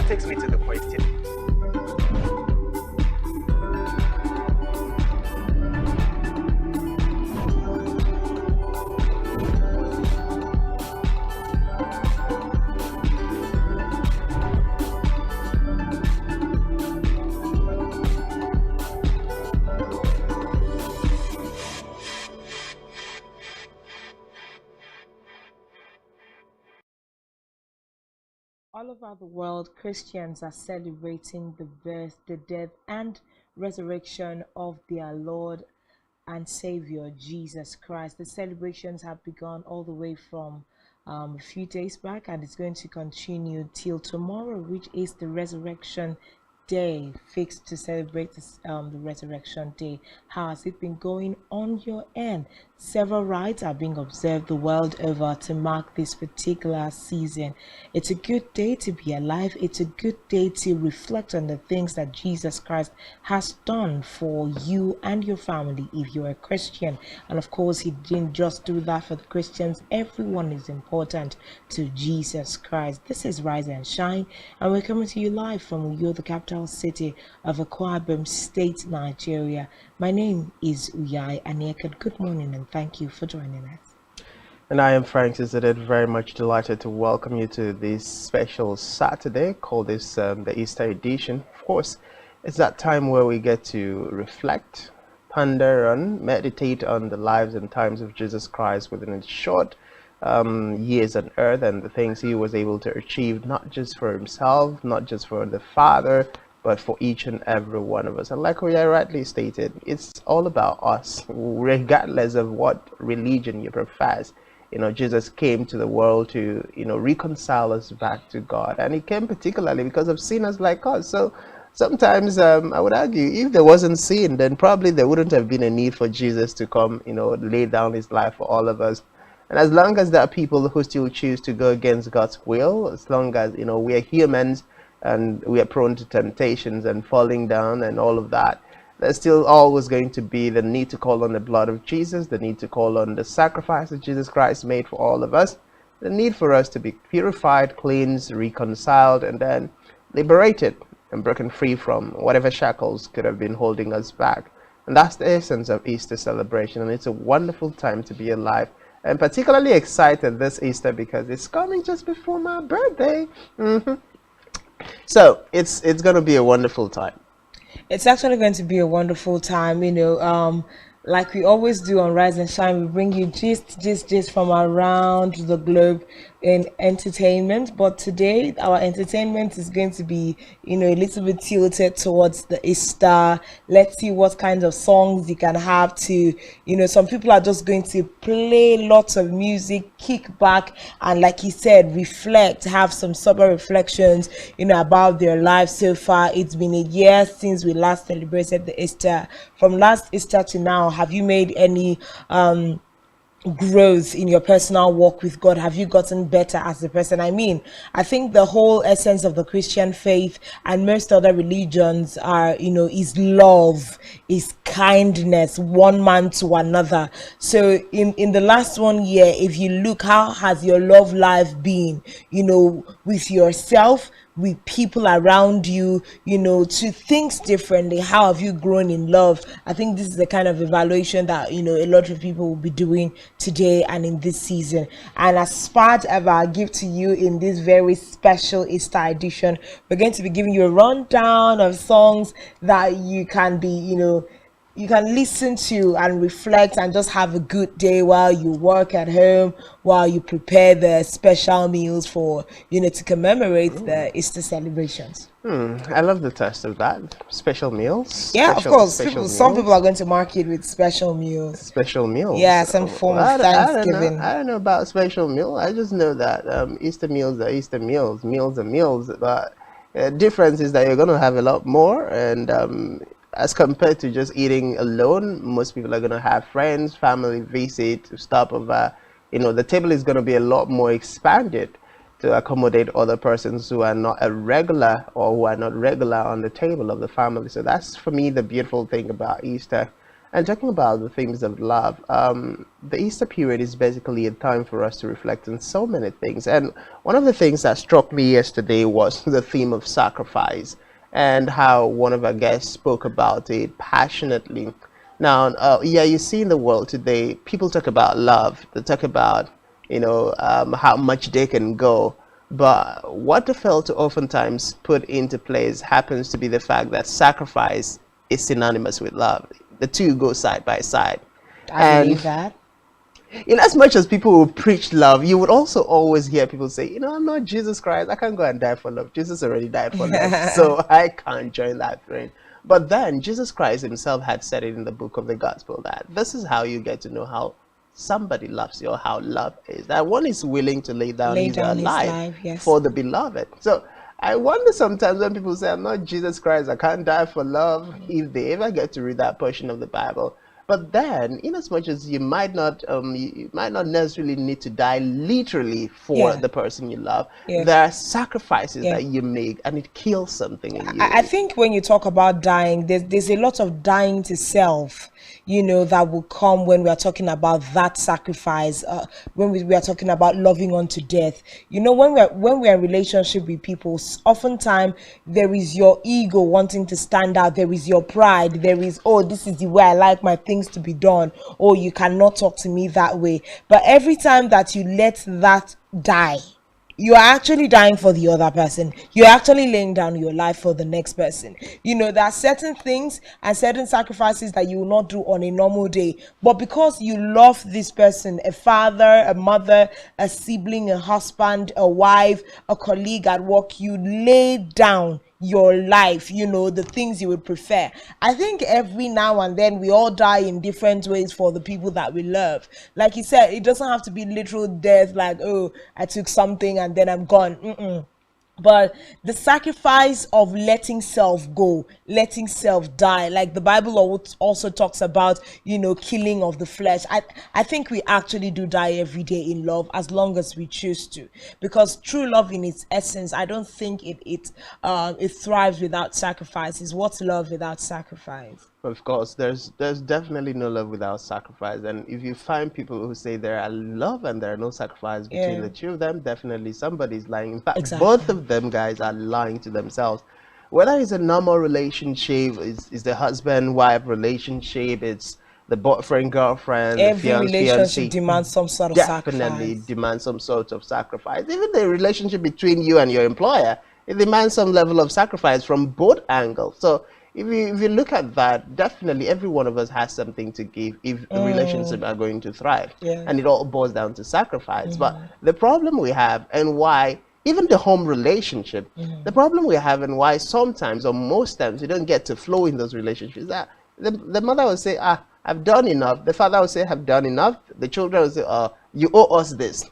that takes me to the question. All over the world, Christians are celebrating the birth, the death, and resurrection of their Lord and Savior Jesus Christ. The celebrations have begun all the way from a few days back, and it's going to continue till tomorrow, which is the resurrection day, fixed to celebrate this, the resurrection day. How has it been going on your end? Several rites are being observed the world over to mark this particular season. It's a good day to be alive. It's a good day to reflect on the things that Jesus Christ has done for you and your family if you're a Christian. And of course, he didn't just do that for the Christians. Everyone is important to Jesus Christ. This is Rise and Shine, and we're coming to you live from Uyo, the capital city of Akwa Ibom State, Nigeria. My name is Uyai Aniekad. Good morning and thank you for joining us. And I am Francis Zeded, very much delighted to welcome you to this special Saturday called this the Easter edition. Of course, it's that time where we get to reflect, ponder on, meditate on the lives and times of Jesus Christ within his short years on earth and the things he was able to achieve, not just for himself, not just for the Father, but for each and every one of us. And like we rightly stated, it's all about us, regardless of what religion you profess. You know, Jesus came to the world to, reconcile us back to God. And he came particularly because of sinners like us. So sometimes I would argue if there wasn't sin, then probably there wouldn't have been a need for Jesus to come, lay down his life for all of us. And as long as there are people who still choose to go against God's will, as long as, we are humans, and we are prone to temptations and falling down and all of that, there's still always going to be the need to call on the blood of Jesus, the need to call on the sacrifice that Jesus Christ made for all of us, the need for us to be purified, cleansed, reconciled, and then liberated and broken free from whatever shackles could have been holding us back. And that's the essence of Easter celebration, and it's a wonderful time to be alive. I'm particularly excited this Easter because it's coming just before my birthday. So it's going to be a wonderful time. It's actually going to be a wonderful time, like we always do on Rise and Shine. We bring you gist from around the globe in entertainment, but today our entertainment is going to be a little bit tilted towards the Easter. Let's see what kinds of songs you can have to some people are just going to play lots of music, kick back, and like he said, reflect, have some sober reflections about their lives so far. It's been a year since we last celebrated the Easter. From last Easter to now, have you made any growth in your personal walk with God? Have you gotten better as a person? I think the whole essence of the Christian faith and most other religions are, is love, is kindness, one man to another. So in the last 1 year, if you look, how has your love life been, with yourself, with people around you, to things differently? How have you grown in love? I think this is the kind of evaluation that a lot of people will be doing today and in this season. And as part of our gift to you in this very special Easter edition, we're going to be giving you a rundown of songs that you can be you can listen to and reflect and just have a good day while you work at home, while you prepare the special meals for, to commemorate the Easter celebrations. I love the taste of that. Special meals? Yeah, of course. Some people are going to mark it with special meals. Special meals? Yeah, some form of Thanksgiving. I don't know about special meal. I just know that Easter meals are Easter meals. Meals are meals. But difference is that you're going to have a lot more, and as compared to just eating alone, most people are going to have friends, family visit, stop over. The table is going to be a lot more expanded to accommodate other persons who are not a regular or who are not regular on the table of the family. So that's, for me, the beautiful thing about Easter. And talking about the themes of love, the Easter period is basically a time for us to reflect on so many things. And one of the things that struck me yesterday was the theme of sacrifice and how one of our guests spoke about it passionately. Now, yeah, you see in the world today, people talk about love. They talk about, how much they can go. But what they fail to oftentimes put into place happens to be the fact that sacrifice is synonymous with love. The two go side by side. I And believe that. in as much as people will preach love, you would also always hear people say, I'm not Jesus Christ. I can't go and die for love. Jesus already died for love. So I can't join that train. But then Jesus Christ himself had said it in the book of the gospel that this is how you get to know how somebody loves you or how love is. That one is willing to lay down Lay his down his life life, yes. for the beloved. So I wonder sometimes when people say, I'm not Jesus Christ, I can't die for love, if they ever get to read that portion of the Bible. But then, in as much as you might not necessarily need to die literally for Yeah, the person you love, yes, there are sacrifices yeah. that you make, and it kills something in I you. think when you talk about dying, there's a lot of dying to self, that will come when we are talking about that sacrifice. When we are talking about loving unto death, when we're in relationship with people, oftentimes there is your ego wanting to stand out. There is your pride. There is, oh, this is the way I like my things to be done. Oh, you cannot talk to me that way. But every time that you let that die, you are actually dying for the other person. You're actually laying down your life for the next person. There are certain things and certain sacrifices that you will not do on a normal day, but because you love this person, a father, a mother, a sibling, a husband, a wife, a colleague at work, you lay down your life, the things you would prefer. I think every now and then we all die in different ways for the people that we love. Like you said, it doesn't have to be literal death, like, oh, I took something and then I'm gone. But the sacrifice of letting self go, letting self die, like the Bible also talks about, killing of the flesh. I think we actually do die every day in love, as long as we choose to, because true love in its essence, I don't think it thrives without sacrifice. Is what's love without sacrifice? Of course, there's definitely no love without sacrifice. And if you find people who say there are love and there are no sacrifice between Yeah, the two of them, definitely somebody's lying. In fact, both exactly. of them guys are lying to themselves. Whether it's a normal relationship, is the husband-wife relationship, it's the boyfriend, girlfriend, the Every fiance, relationship fiancé, demands some sort of definitely sacrifice. demands some sort of sacrifice. Even the relationship between you and your employer, it demands some level of sacrifice from both angles. So if you look at that, definitely every one of us has something to give if relationships Mm, are going to thrive. yeah. And it all boils down to sacrifice. But the problem we have and why even the home relationship, the problem we have and why sometimes or most times you don't get to flow in those relationships is that the mother will say, I've done enough. The father will say, I've done enough. The children will say, you owe us this.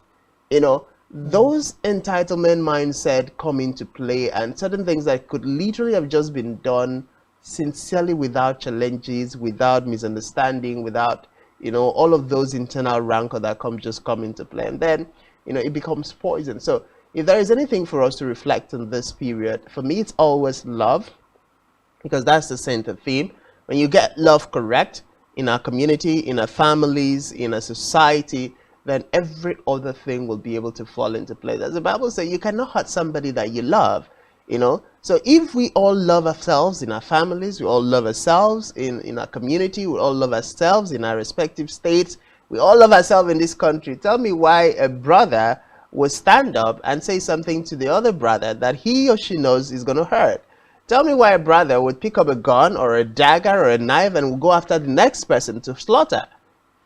Those entitlement mindset come into play, and certain things that could literally have just been done sincerely without challenges, without misunderstanding, without all of those internal rancor that come into play, and then it becomes poison. So if there is anything for us to reflect on this period, for me it's always love, because that's the center theme. When you get love correct in our community, in our families, in our society, then every other thing will be able to fall into place. As the Bible says, you cannot hurt somebody that you love. So if we all love ourselves in our families, we all love ourselves in our community, we all love ourselves in our respective states, we all love ourselves in this country. Tell me why a brother would stand up and say something to the other brother that he or she knows is going to hurt. Tell me why a brother would pick up a gun or a dagger or a knife and would go after the next person to slaughter.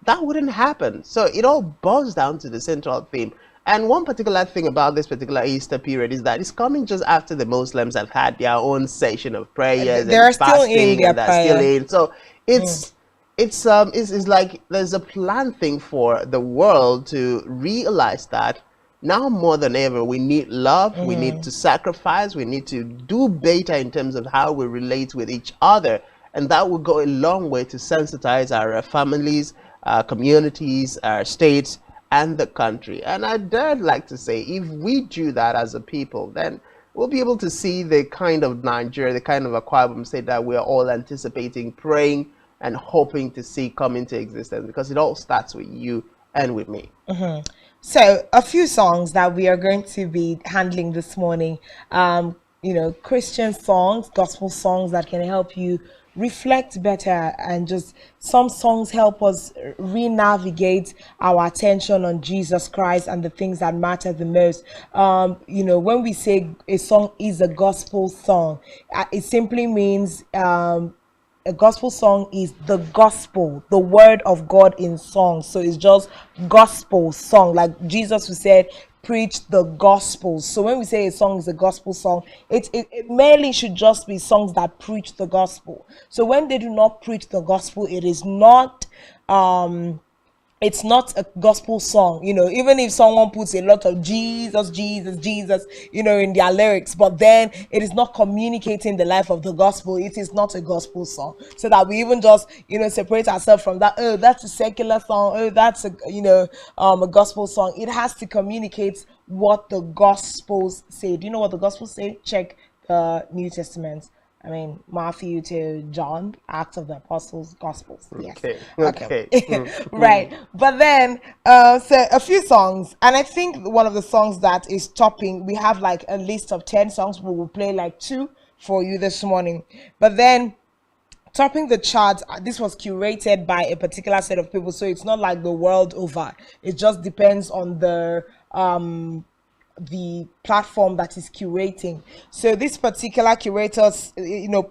That wouldn't happen. So it all boils down to the central theme. And one particular thing about this particular Easter period is that it's coming just after the Muslims have had their own session of prayers They're and still in fasting, their and they're still prayer. in. So it's like there's a planned thing for the world to realize that now more than ever we need love, we need to sacrifice, we need to do better in terms of how we relate with each other, and that will go a long way to sensitize our families, our communities, our states, and the country. And I dare like to say, if we do that as a people, then we'll be able to see the kind of Nigeria, the kind of Akwa Ibom state that we're all anticipating, praying and hoping to see come into existence, because it all starts with you and with me. So, a few songs that we are going to be handling this morning, Christian songs, gospel songs that can help you reflect better, and just some songs help us re-navigate our attention on Jesus Christ and the things that matter the most. When we say a song is a gospel song, it simply means a gospel song is the gospel, the word of God in song. So it's just gospel song, like Jesus who said, preach the gospel. So when we say a song is a gospel song, it merely should just be songs that preach the gospel. So when they do not preach the gospel, it is not it's not a gospel song. Even if someone puts a lot of Jesus, Jesus, Jesus, in their lyrics, but then it is not communicating the life of the gospel, it is not a gospel song. So that we even just separate ourselves from that. Oh, that's a secular song. Oh, that's a gospel song. It has to communicate what the gospels say. Do you know what the gospels say? Check the New Testament. I mean, Matthew to John, Acts of the Apostles, Gospels. Yes. Okay, Okay. okay. Right. But then, so a few songs, and I think one of the songs that is topping, we have like a list of 10 songs. We will play like two for you this morning. But then, topping the charts, this was curated by a particular set of people, so it's not like the world over. It just depends on the platform that is curating. So this particular curator,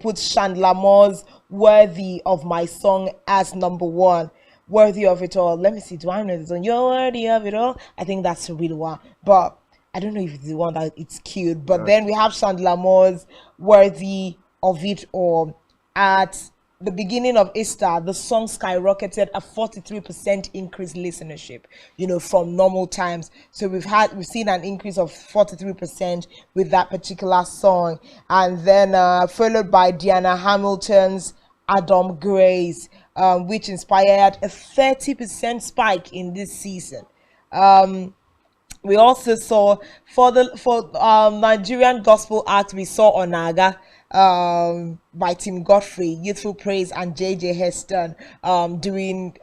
puts Chandler Moore's "Worthy of My Song" as number one. Worthy of it all. Let me see. Do I know this one? You're worthy of it all. I think that's the real one, but I don't know if it's the one that it's cute. But then we have Chandler Moore's "Worthy of It All." At the beginning of Easter, the song skyrocketed a 43% increase listenership, from normal times. So we've seen an increase of 43% with that particular song. And then followed by Diana Hamilton's Adam Grace, which inspired a 30% spike in this season. We also saw for Nigerian gospel act, we saw Onaga by Tim Godfrey, Youthful Praise, and JJ Heston doing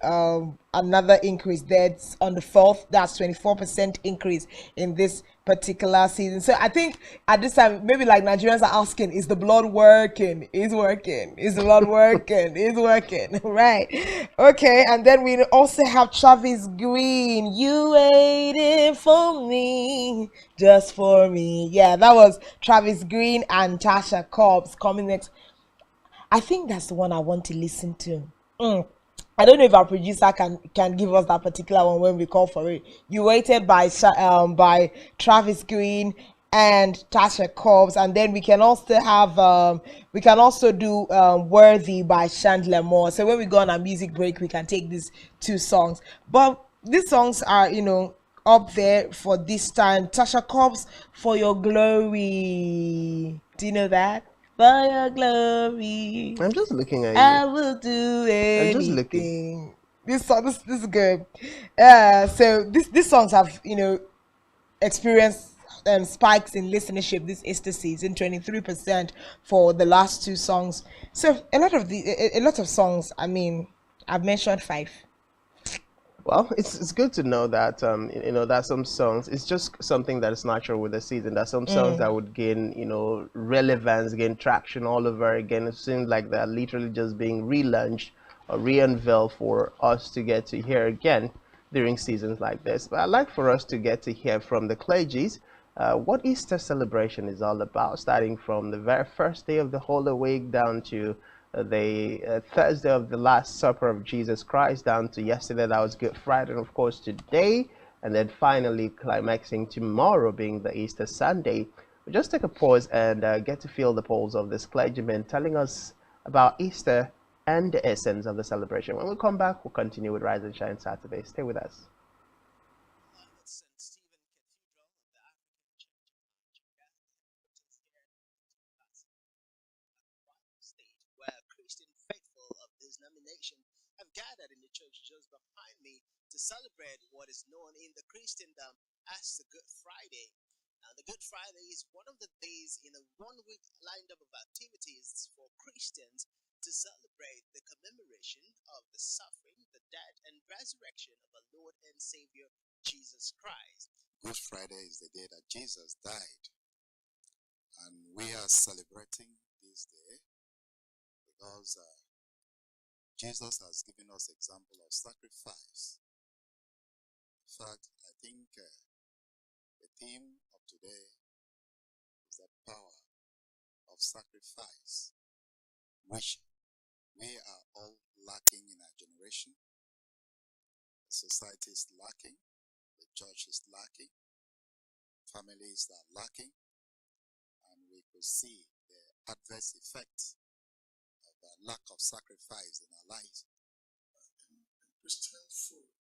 another increase. That's on the 4th. That's 24% increase in this particular season. So I think at this time, maybe like Nigerians are asking, is the blood working? Is working? Is the blood working? Is working? Right. Okay. And then we also have Travis Green. You waited for me, just for me. Yeah, that was Travis Green and Tasha Cobbs coming next. I think that's the one I want to listen to. I don't know if our producer can give us that particular one when we call for it. You waited by Travis Green and Tasha Cobbs, and then we can also do Worthy by Chandler Moore. So when we go on a music break, we can take these two songs. But these songs are up there for this time. Tasha Cobbs, For Your Glory. Do you know that? For your glory, I'm just looking at you. I will do I'm just looking. anything. This song, this is good. So these songs have experienced spikes in listenership this Easter season, 23% for the last two songs. So a lot of songs. I mean, I've mentioned five. Well, it's good to know that that some songs, it's just something that is natural with the season. That some songs that would gain relevance, gain traction all over again. It seems like they're literally just being relaunched or re-unveiled for us to get to hear again during seasons like this. But I'd like for us to get to hear from the clergies what Easter celebration is all about, starting from the very first day of the Holy Week down to the Thursday of the Last Supper of Jesus Christ, down to yesterday, that was Good Friday, and of course today, and then finally climaxing tomorrow being the Easter Sunday. We'll just take a pause and get to feel the pulse of this clergyman telling us about Easter and the essence of the celebration. When we come back, we'll continue with Rise and Shine Saturday. Stay with us. State where Christian faithful of this denomination have gathered in the church just behind me to celebrate what is known in the Christendom as the Good Friday. Now, the Good Friday is one of the days in a 1 week lineup of activities for Christians to celebrate the commemoration of the suffering, the death, and resurrection of our Lord and Savior Jesus Christ. Good Friday is the day that Jesus died, and we are celebrating this day because Jesus has given us example of sacrifice. In fact, I think the theme of today is the power of sacrifice, which we are all lacking in our generation. The society is lacking, the church is lacking, families are lacking, and we could see the adverse effects of the lack of sacrifice in our lives. In Christian food,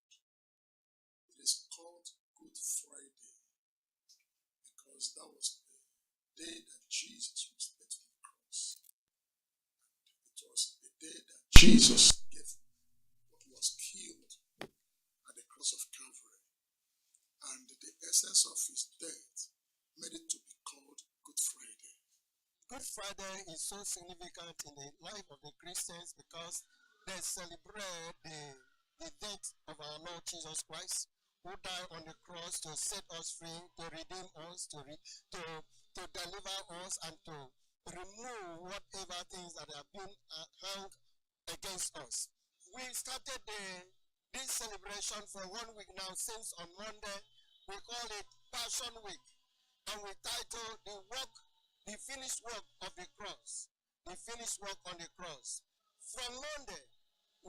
it is called Good Friday because that was the day that Jesus was led to the cross. It was the day that Jesus gave what was killed at the cross of Calvary, and the essence of his death made it to be called Good Friday. Good Friday is so significant in the life of the Christians because they celebrate the death of our Lord Jesus Christ, who died on the cross to set us free, to redeem us, to deliver us, and to remove whatever things that have been hung against us. We started this celebration for 1 week now. Since on Monday, we call it Passion Week, and we title the finished work of the cross. The finished work on the cross. From Monday,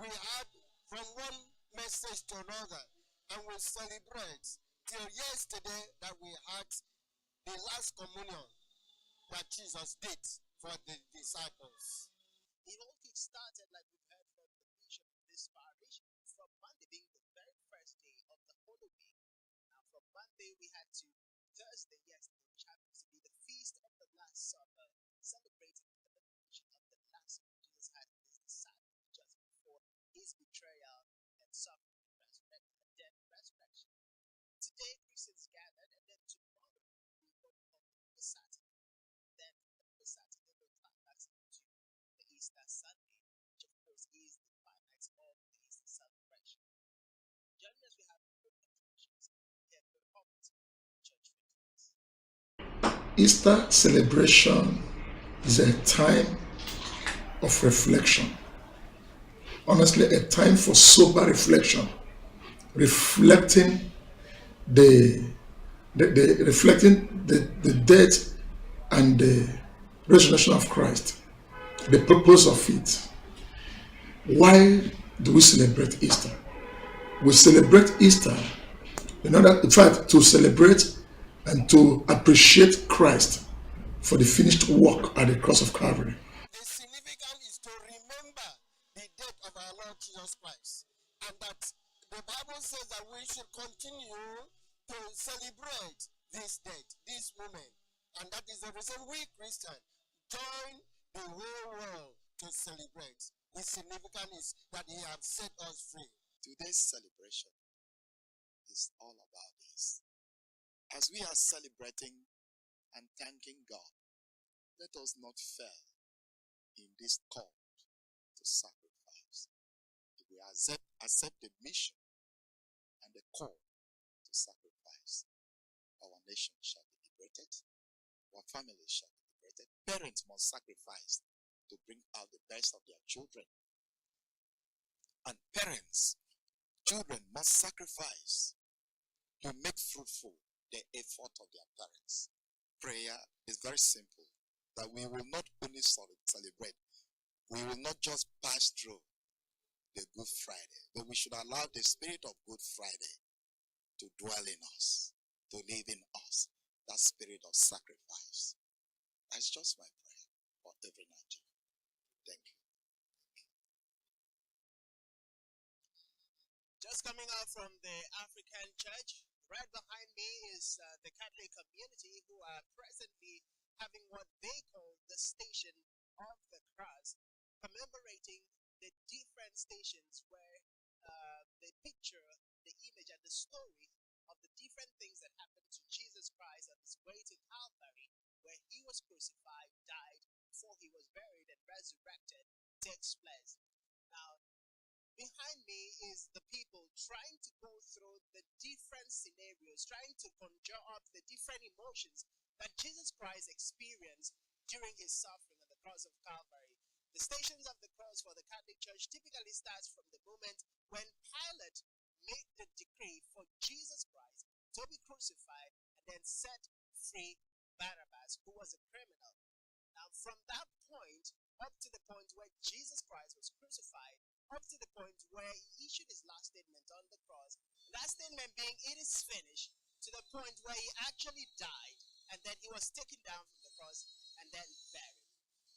we had from one message to another, and we celebrate till yesterday that we had the last communion that Jesus did for the disciples. It all kick-started, like we've heard from the bishop of this parish, from Monday being the very first day of the Holy Week. Now, from Monday we had to Thursday, yesterday, which happens to be the feast of the Last Supper, celebrating the commemoration of the last supper Jesus had with his disciples just before his betrayal and suffering and resurrection, and death and resurrection. Today, Christians gathered, and then tomorrow we will call the Saturday. Then the Saturday will climax into the Easter Sunday, which of course is the climax of the Easter celebration. Joining us, we have good contributions here for the moment. Church faithfuls. Easter celebration is a time of reflection. Honestly, a time for sober reflection, reflecting the death and the resurrection of Christ, the purpose of it. Why do we celebrate Easter? We celebrate Easter in fact, to celebrate and to appreciate Christ for the finished work at the cross of Calvary. The significance is to remember the death of our Lord Jesus Christ, and that the Bible says that we should continue to celebrate this death, this moment, and that is the reason we Christians join the whole world to celebrate. The significance is that He has set us free. Today's celebration is all about this. As we are celebrating and thanking God, let us not fail in this call to sacrifice. If we accept the mission and the call to sacrifice, our nation shall be liberated, our families shall be liberated. Parents must sacrifice to bring out the best of their children. And children must sacrifice to make fruitful the effort of their parents. Prayer is very simple, that we will not only celebrate, we will not just pass through the Good Friday, but we should allow the spirit of Good Friday to dwell in us, to live in us, that spirit of sacrifice. That's just my prayer for every Nigerian. Thank you. Just coming out from the African Church, right behind me is the Catholic community, who are presently having what they call the Station of the Cross, commemorating the different stations where they picture the image and the story of the different things that happened to Jesus Christ on his way to Calvary, where he was crucified, died, before he was buried and resurrected, takes place. Now, behind me is the people trying to go through the different scenarios, trying to conjure up the different emotions that Jesus Christ experienced during his suffering on the cross of Calvary. The Stations of the Cross for the Catholic Church typically starts from the moment when Pilate made the decree for Jesus Christ to be crucified and then set free Barabbas, who was a criminal. Now, from that point up to the point where Jesus Christ was crucified, up to the point where he issued his last statement on the cross, that statement being, "It is finished," to the point where he actually died, and then he was taken down from the cross and then buried.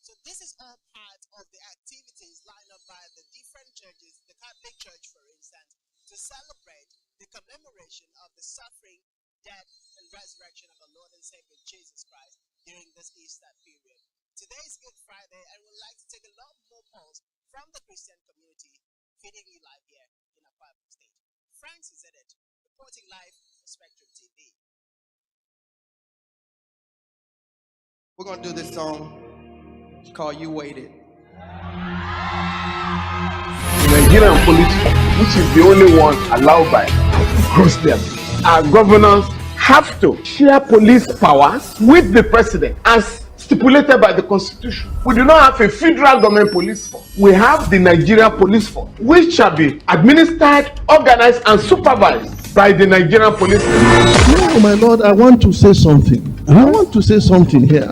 So this is all part of the activities lined up by the different churches, the Catholic Church, for instance, to celebrate the commemoration of the suffering, death, and resurrection of our Lord and Savior Jesus Christ during this Easter period. Today is Good Friday, and we'd like to take a lot more polls from the Christian community, feeding you live here in Akwa Ibom State. Francis Edet, reporting live for Spectrum TV. We're going to do this song. It's called You Waited. The Nigerian police force, which is the only one allowed by Christians, our governors have to share police powers with the president as stipulated by the constitution. We do not have a federal government police force. We have the Nigerian police force, which shall be administered, organized, and supervised by the Nigerian police force. No, my Lord, I want to say something. I want to say something here.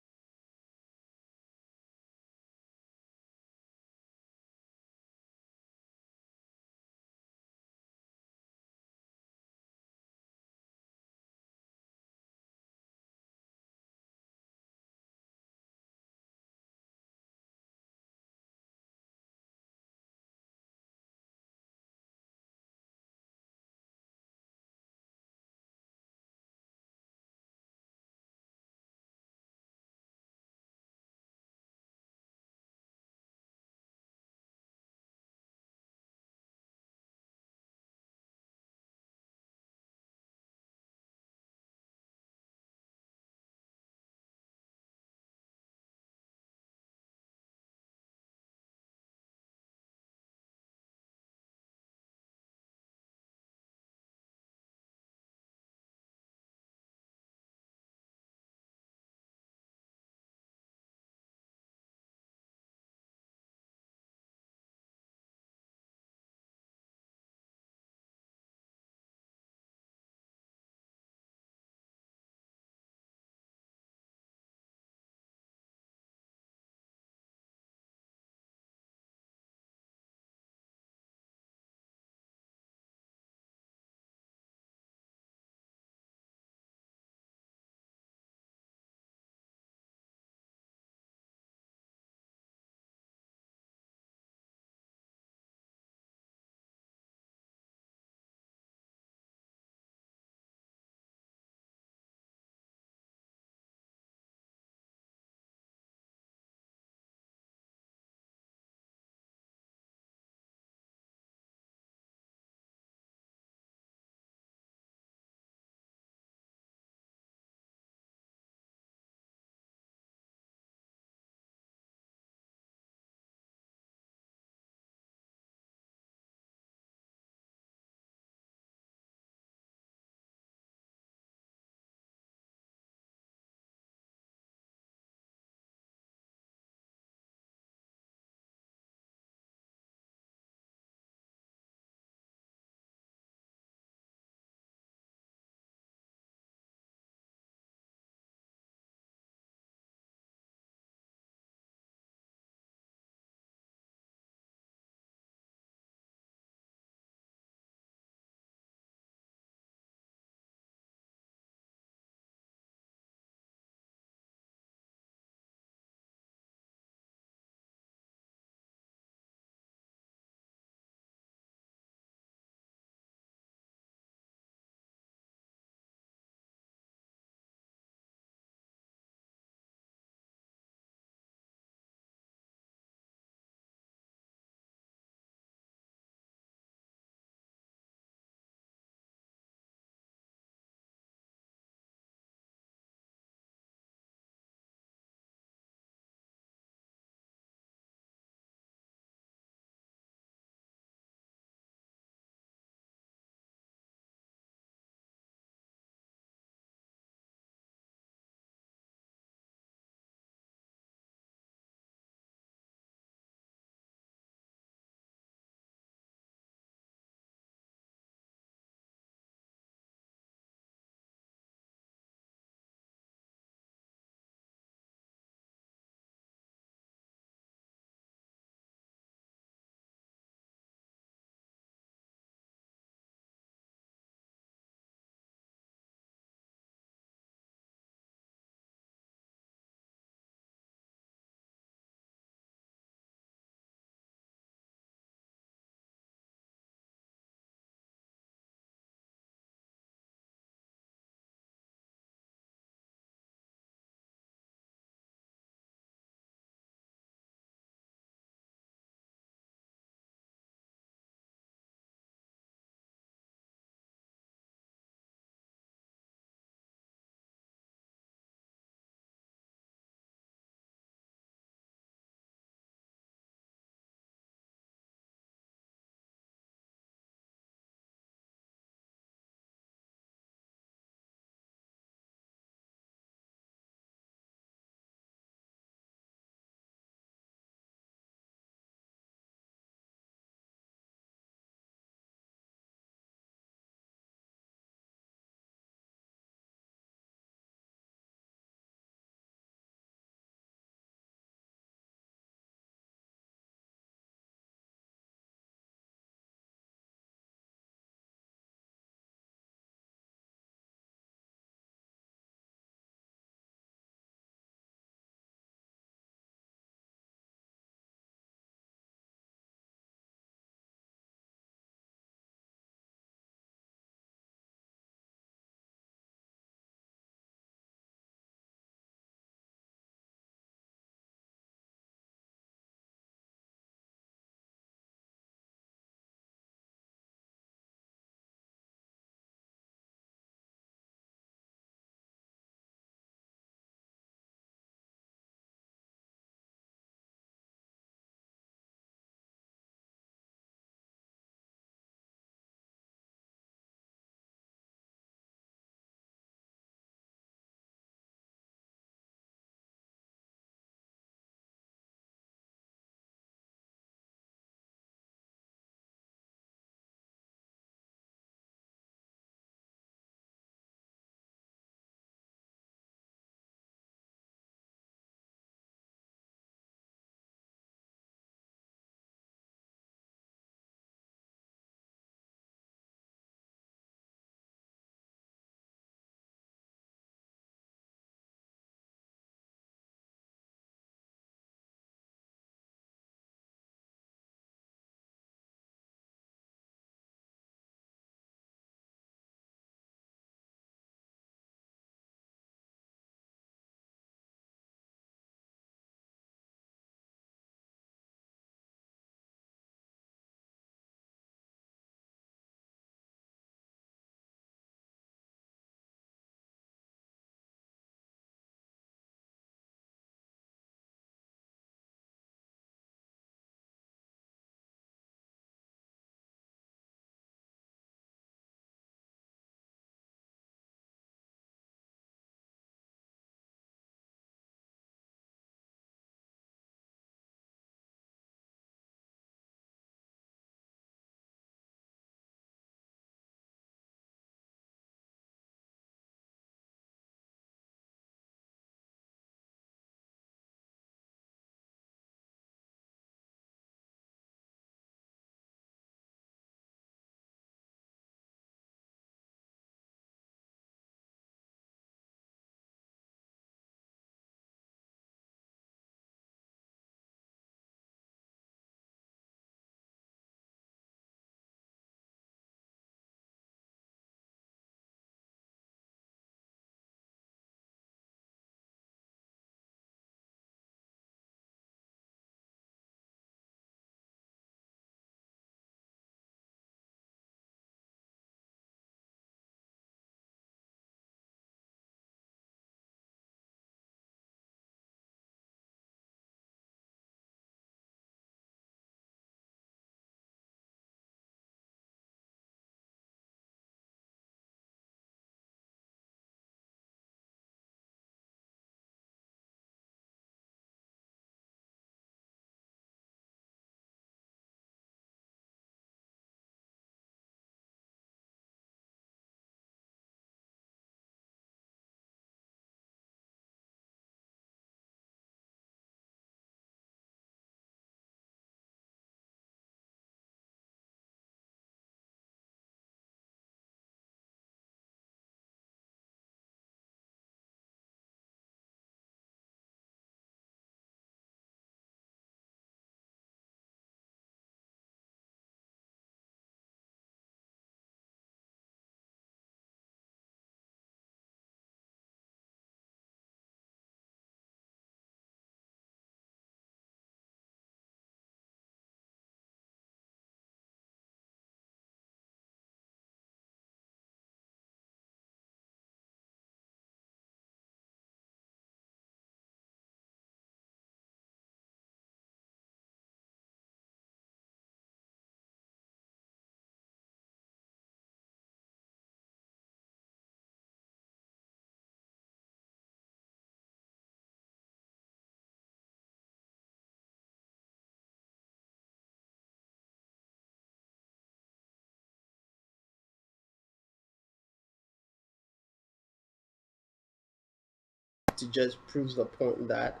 to just prove the point that,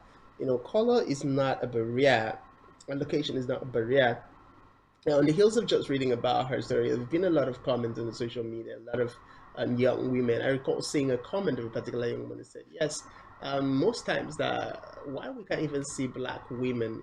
color is not a barrier, and location is not a barrier. Now, on the heels of just reading about her story, there's been a lot of comments on the social media, a lot of young women. I recall seeing a comment of a particular young woman that said, yes, most times that why we can't even see black women,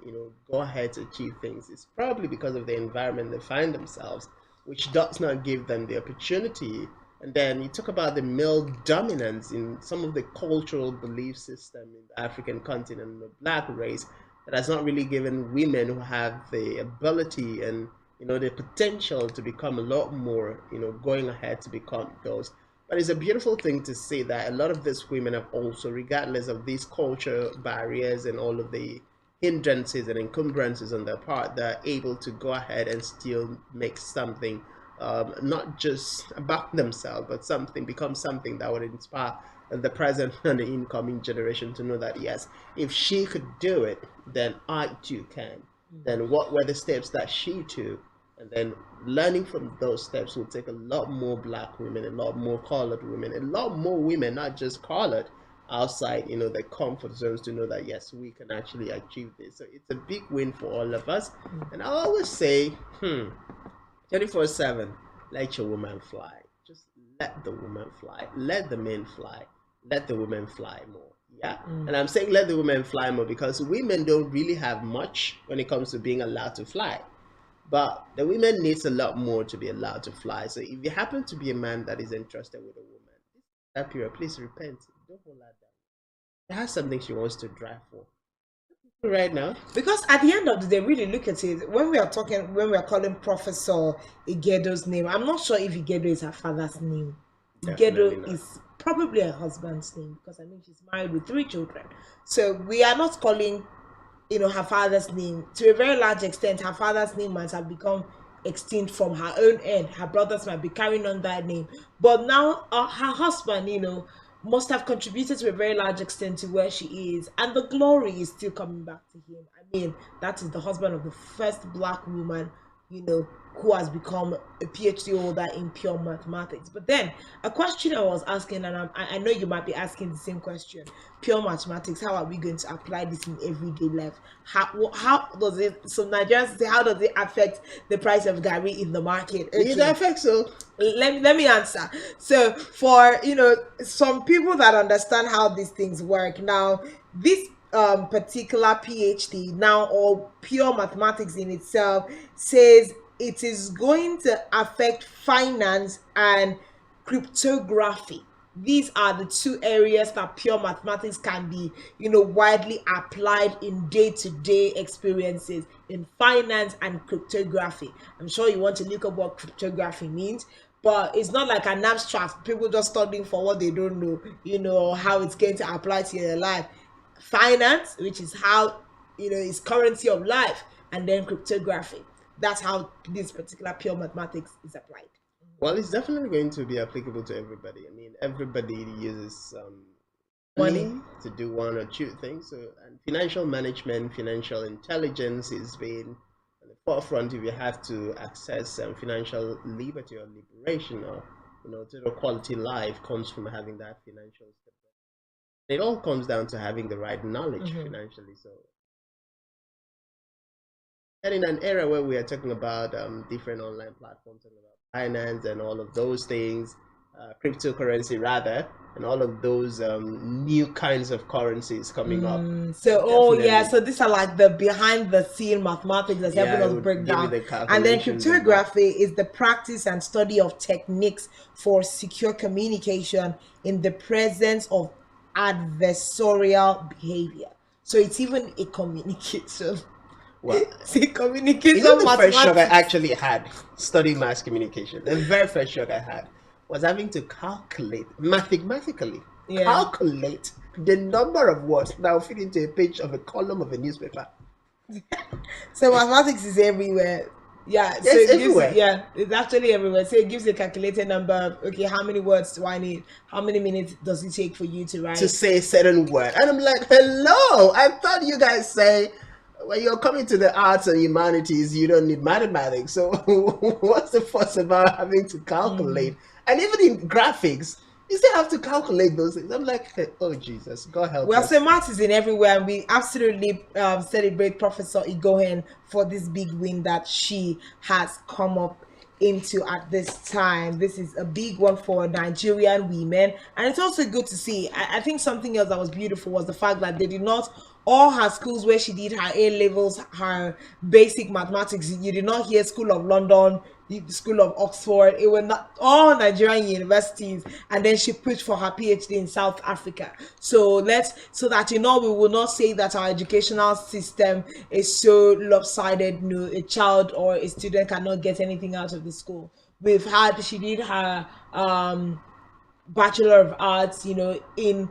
go ahead to achieve things is probably because of the environment they find themselves, which does not give them the opportunity. And then you talk about the male dominance in some of the cultural belief system in the African continent and the black race that has not really given women who have the ability and the potential to become a lot more, going ahead to become those. But it's a beautiful thing to see that a lot of these women have also, regardless of these culture barriers and all of the hindrances and encumbrances on their part, they're able to go ahead and still make something, not just about themselves, but become something that would inspire the present and the incoming generation to know that, yes, if she could do it, then I too can. Then what were the steps that she took? And then learning from those steps will take a lot more black women, a lot more colored women, a lot more women, not just colored, outside, the comfort zones to know that, yes, we can actually achieve this. So it's a big win for all of us. And I always say, 24/7, let your woman fly. Just let the woman fly. Let the men fly. Let the women fly more. Yeah. And I'm saying let the women fly more because women don't really have much when it comes to being allowed to fly. But the women needs a lot more to be allowed to fly. So if you happen to be a man that is interested with a woman, that period, please repent. Don't hold that down. It has something she wants to drive for right now. Because at the end of the day, really look at it. When we are calling Professor Igedo's name, I'm not sure if Igedo is her father's name. Igedo is probably her husband's name because I know she's married with 3 children. So we are not calling, her father's name. To a very large extent, her father's name might have become extinct from her own end. Her brothers might be carrying on that name. But now her husband, must have contributed to a very large extent to where she is. And the glory is still coming back to him. I mean, that is the husband of the first black woman, who has become a PhD holder in pure mathematics. But then a question I was asking, and I know you might be asking the same question: pure mathematics, how are we going to apply this in everyday life? How does it? So Nigerians say, how does it affect the price of Gary in the market? Okay. It affects so. Let me answer. So for some people that understand how these things work, now this particular PhD now, or pure mathematics in itself, says it is going to affect finance and cryptography. These are the 2 areas that pure mathematics can be, widely applied in day-to-day experiences in finance and cryptography. I'm sure you want to look up what cryptography means, but it's not like an abstract, people just studying for what they don't know, how it's going to apply to your life. Finance, which is how, is currency of life, and then cryptography. That's how this particular pure mathematics is applied. Well, it's definitely going to be applicable to everybody. I mean, everybody uses Money to do 1 or 2 things. So, and financial management, financial intelligence is being on the forefront if you have to access financial liberty or liberation, or total quality life comes from having that financial stability. It all comes down to having the right knowledge financially. So, and in an era where we are talking about different online platforms, talking about finance and all of those things, cryptocurrency rather, and all of those new kinds of currencies coming up. So these are like the behind the scene mathematics that's helping us break down. And then cryptography is the practice and study of techniques for secure communication in the presence of adversarial behavior. So it's even a communication. Well, see, communication. The first shock I actually had studying mass communication, the very first shock I had was having to calculate mathematically, calculate the number of words that will fit into a page of a column of a newspaper. So mathematics is everywhere. Yeah, so it's everywhere. It's actually everywhere. So it gives you a calculated number of, okay, how many words do I need? How many minutes does it take for you to write? To say a certain word. And I'm like, hello, I thought you guys say when you're coming to the arts and humanities, you don't need mathematics. So what's the fuss about having to calculate? And even in graphics, You still have to calculate those things. I'm like, oh Jesus, God help Well, us. so math is in everywhere, and we absolutely celebrate Professor Igohen for this big win that she has come up into at this time. This is a big one for Nigerian women, and it's also good to see. I think something else that was beautiful was the fact that they did not, all her schools where she did her A levels, her basic mathematics, you did not hear School of London, the School of Oxford. It were not all Nigerian universities, and then she pushed for her PhD in South Africa. So so that we will not say that our educational system is so lopsided. No, a child or a student cannot get anything out of the school. She did her Bachelor of Arts, in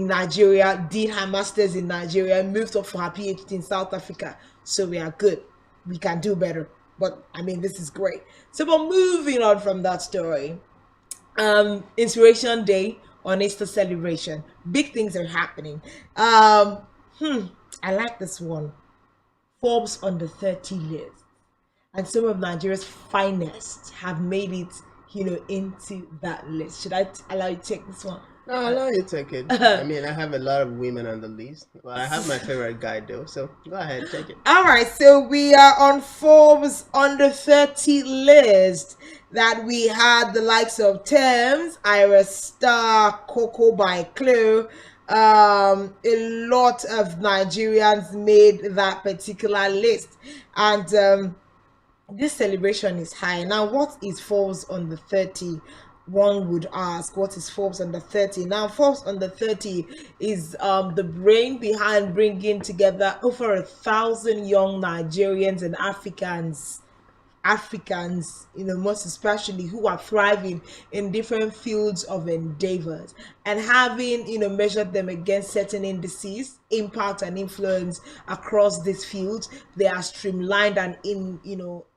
Nigeria, did her masters in Nigeria, moved up for her PhD in South Africa. So we are good. We can do better. But I mean, this is great. So, but moving on from that story, Inspiration Day on Easter celebration. Big things are happening. I like this one. Forbes on the 30 list, and some of Nigeria's finest have made it, into that list. Should I allow you to take this one? No, I'll allow you take it. I mean, I have a lot of women on the list. Well, I have my favorite guy though, so go ahead, take it. All right, so we are on Forbes under 30 list that we had the likes of Thames, Ira Star, Coco by Clue. A lot of Nigerians made that particular list, and this celebration is high. Now, what is Forbes on the 30? One would ask, what is Forbes on the 30? Now, Forbes on the 30 is the brain behind bringing together over 1,000 young Nigerians and Africans, most especially, who are thriving in different fields of endeavors, and having, measured them against certain indices, impact and influence across these fields. They are streamlined, and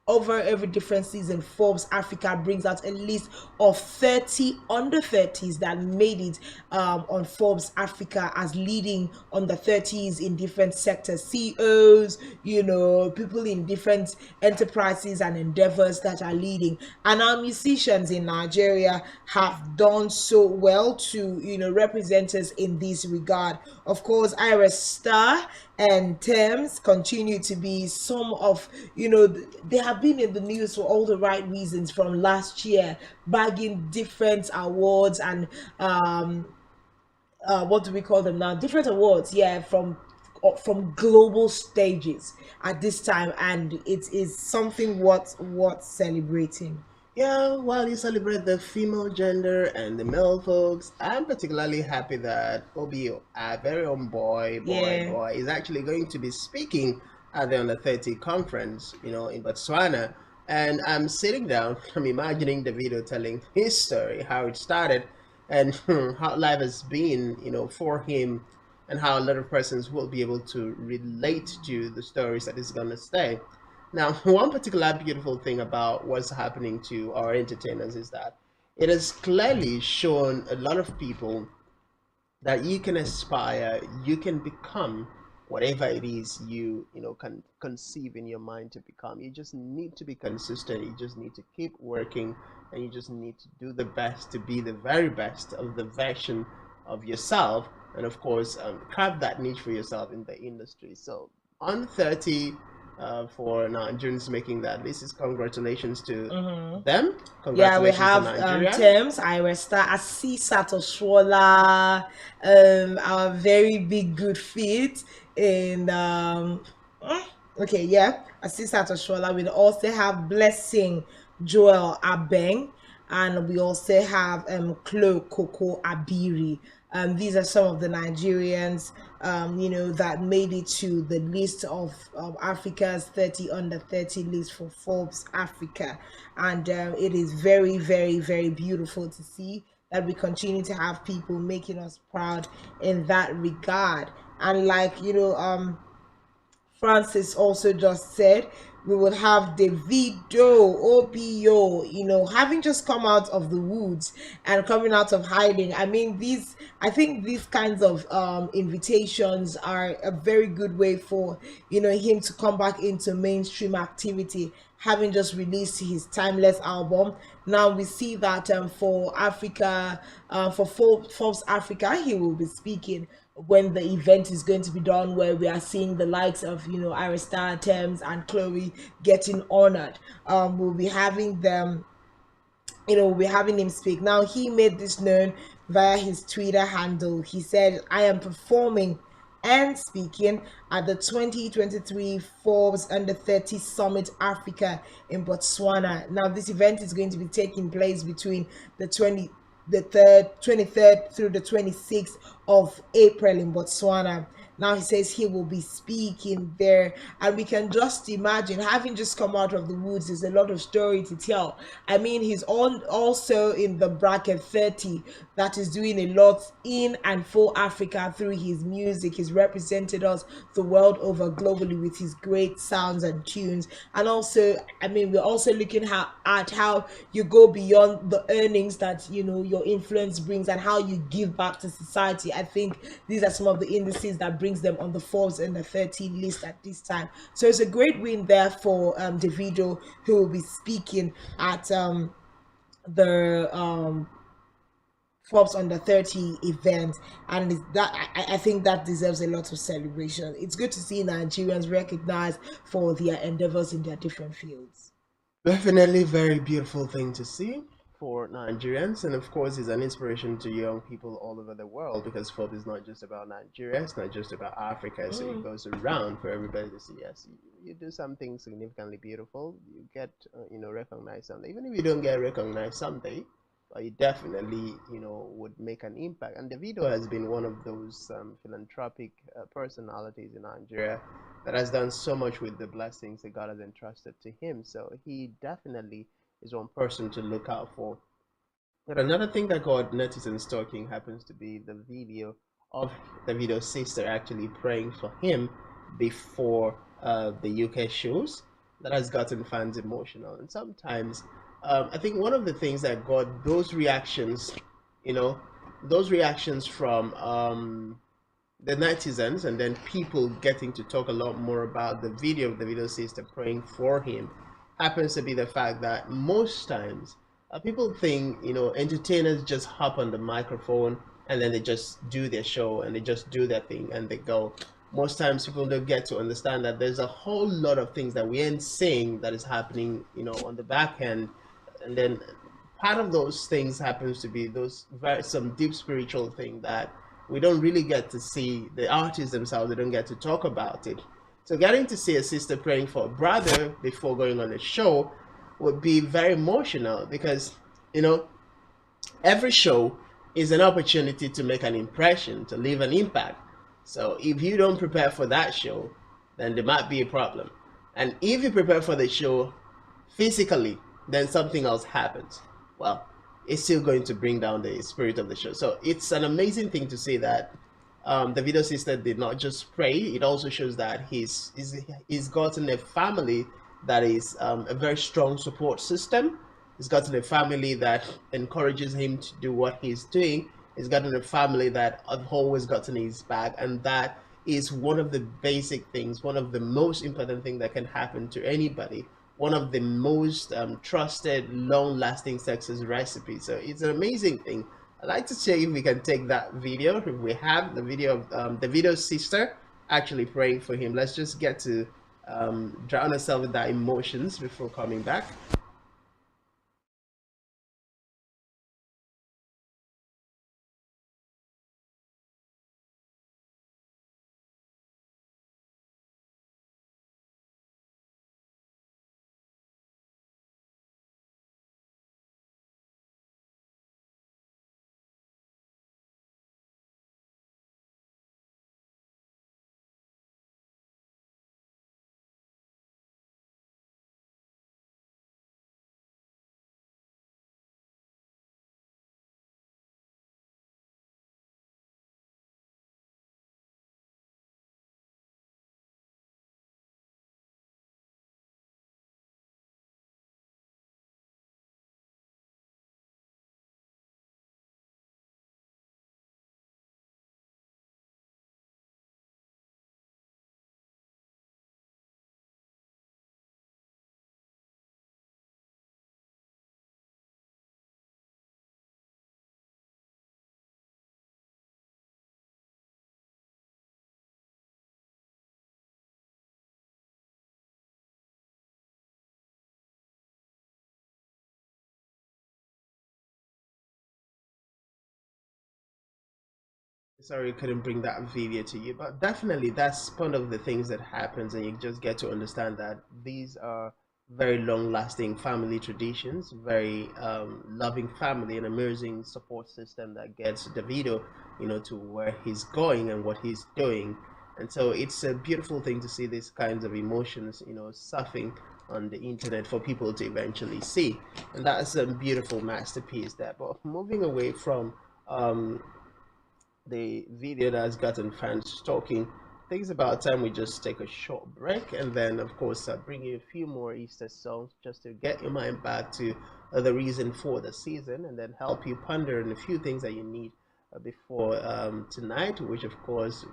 over every different season, Forbes Africa brings out a list of 30 under 30s that made it on Forbes Africa as leading under 30s in different sectors, CEOs, people in different enterprises and endeavors that are leading. And our musicians in Nigeria have done so well to, represent us in this regard. Of course, Iris Star and Thames continue to be some of, they have been in the news for all the right reasons from last year, bagging different awards and what do we call them now? Different awards, yeah, from global stages at this time, and it is something worth celebrating. Yeah, while you celebrate the female gender and the male folks, I'm particularly happy that Obio, our very own Yeah. boy, is actually going to be speaking at the Under 30 conference, in Botswana. And I'm sitting down, I'm imagining the video telling his story, how it started, and how life has been, for him, and how a lot of persons will be able to relate to the stories that he's going to say. Now, one particular beautiful thing about what's happening to our entertainers is that it has clearly shown a lot of people that you can aspire, you can become whatever it is you can conceive in your mind to become. You just need to be consistent. You just need to keep working, and you just need to do the best to be the very best of the version of yourself, and of course, carve that niche for yourself in the industry. So on 30, for Nigerians making that. This is congratulations to them. Yeah, we Congratulations have to Nigeria. Thames, Iresta, Asisa Toshola, our very big good fit in okay, yeah, Asisa Toshola. We also have Blessing Joel Abeng, and we also have Chloe Coco Abiri. These are some of the Nigerians, that made it to the list of Africa's 30 under 30 list for Forbes Africa. And it is very, very, very beautiful to see that we continue to have people making us proud in that regard. And like, Francis also just said. We will have Davido, OBO, having just come out of the woods and coming out of hiding. I think these kinds of invitations are a very good way for, him to come back into mainstream activity, having just released his Timeless album. Now we see that for Africa, for Forbes Africa, he will be speaking when the event is going to be done, where we are seeing the likes of Arista, Thames, and Chloe getting honored. We'll be having them, we'll be having him speak. Now, he made this known via his Twitter handle. He said, I am performing and speaking at the 2023 Forbes Under 30 Summit Africa in Botswana. Now, this event is going to be taking place between the 23rd through the 26th of April in Botswana. Now he says he will be speaking there, and we can just imagine, having just come out of the woods, there's a lot of story to tell. He's also in the bracket 30 that is doing a lot in and for Africa through his music. He's represented us the world over globally with his great sounds and tunes. And also, we're also looking at how you go beyond the earnings that your influence brings, and how you give back to society. I think these are some of the indices that brings them on the Forbes and the 30 list at this time. So it's a great win there for Davido, who will be speaking at the Forbes Under 30 event, and I think that deserves a lot of celebration. It's good to see Nigerians recognized for their endeavors in their different fields. Definitely very beautiful thing to see for Nigerians, and of course is an inspiration to young people all over the world, because Forbes is not just about Nigeria, it's not just about Africa, so it goes around for everybody to see. Yes, you do something significantly beautiful, you get recognized someday. Even if you don't get recognized someday, but you definitely would make an impact. And Davido has been one of those philanthropic personalities in Nigeria that has done so much with the blessings that God has entrusted to him. So he definitely is one person to look out for. But another thing that got noticed and stalking happens to be the video of Davido's sister actually praying for him before the UK shows. That has gotten fans emotional. And sometimes I think one of the things that got those reactions, those reactions from the netizens, and then people getting to talk a lot more about the video of the video sister praying for him, happens to be the fact that most times people think entertainers just hop on the microphone and then they just do their show and they just do their thing and they go. Most times people don't get to understand that there's a whole lot of things that we ain't seeing that is happening on the back end. And then part of those things happens to be those some deep spiritual thing that we don't really get to see. The artists themselves, they don't get to talk about it. So getting to see a sister praying for a brother before going on a show would be very emotional, because every show is an opportunity to make an impression, to leave an impact. So if you don't prepare for that show, then there might be a problem. And if you prepare for the show physically, then something else happens. Well, it's still going to bring down the spirit of the show. So it's an amazing thing to see that the video sister did not just pray. It also shows that he's gotten a family that is a very strong support system. He's gotten a family that encourages him to do what he's doing. He's gotten a family that have always gotten his back, and that is one of the basic things, one of the most important things that can happen to anybody, one of the most trusted, long-lasting success recipes. So it's an amazing thing. I'd like to see if we can take that video. If we have the video of the video's sister actually praying for him, let's just get to drown ourselves with that emotions before coming back. Sorry, couldn't bring that video to you, but definitely that's one of the things that happens, and you just get to understand that these are very long-lasting family traditions, very loving family, an amazing support system that gets Davido, to where he's going and what he's doing. And so it's a beautiful thing to see these kinds of emotions, surfing on the internet for people to eventually see, and that's a beautiful masterpiece there. But moving away from the video that has gotten fans talking, I think it's about time we just take a short break, and then of course I'll bring you a few more Easter songs just to get your mind back to the reason for the season, and then help you ponder on a few things that you need before tonight, which of course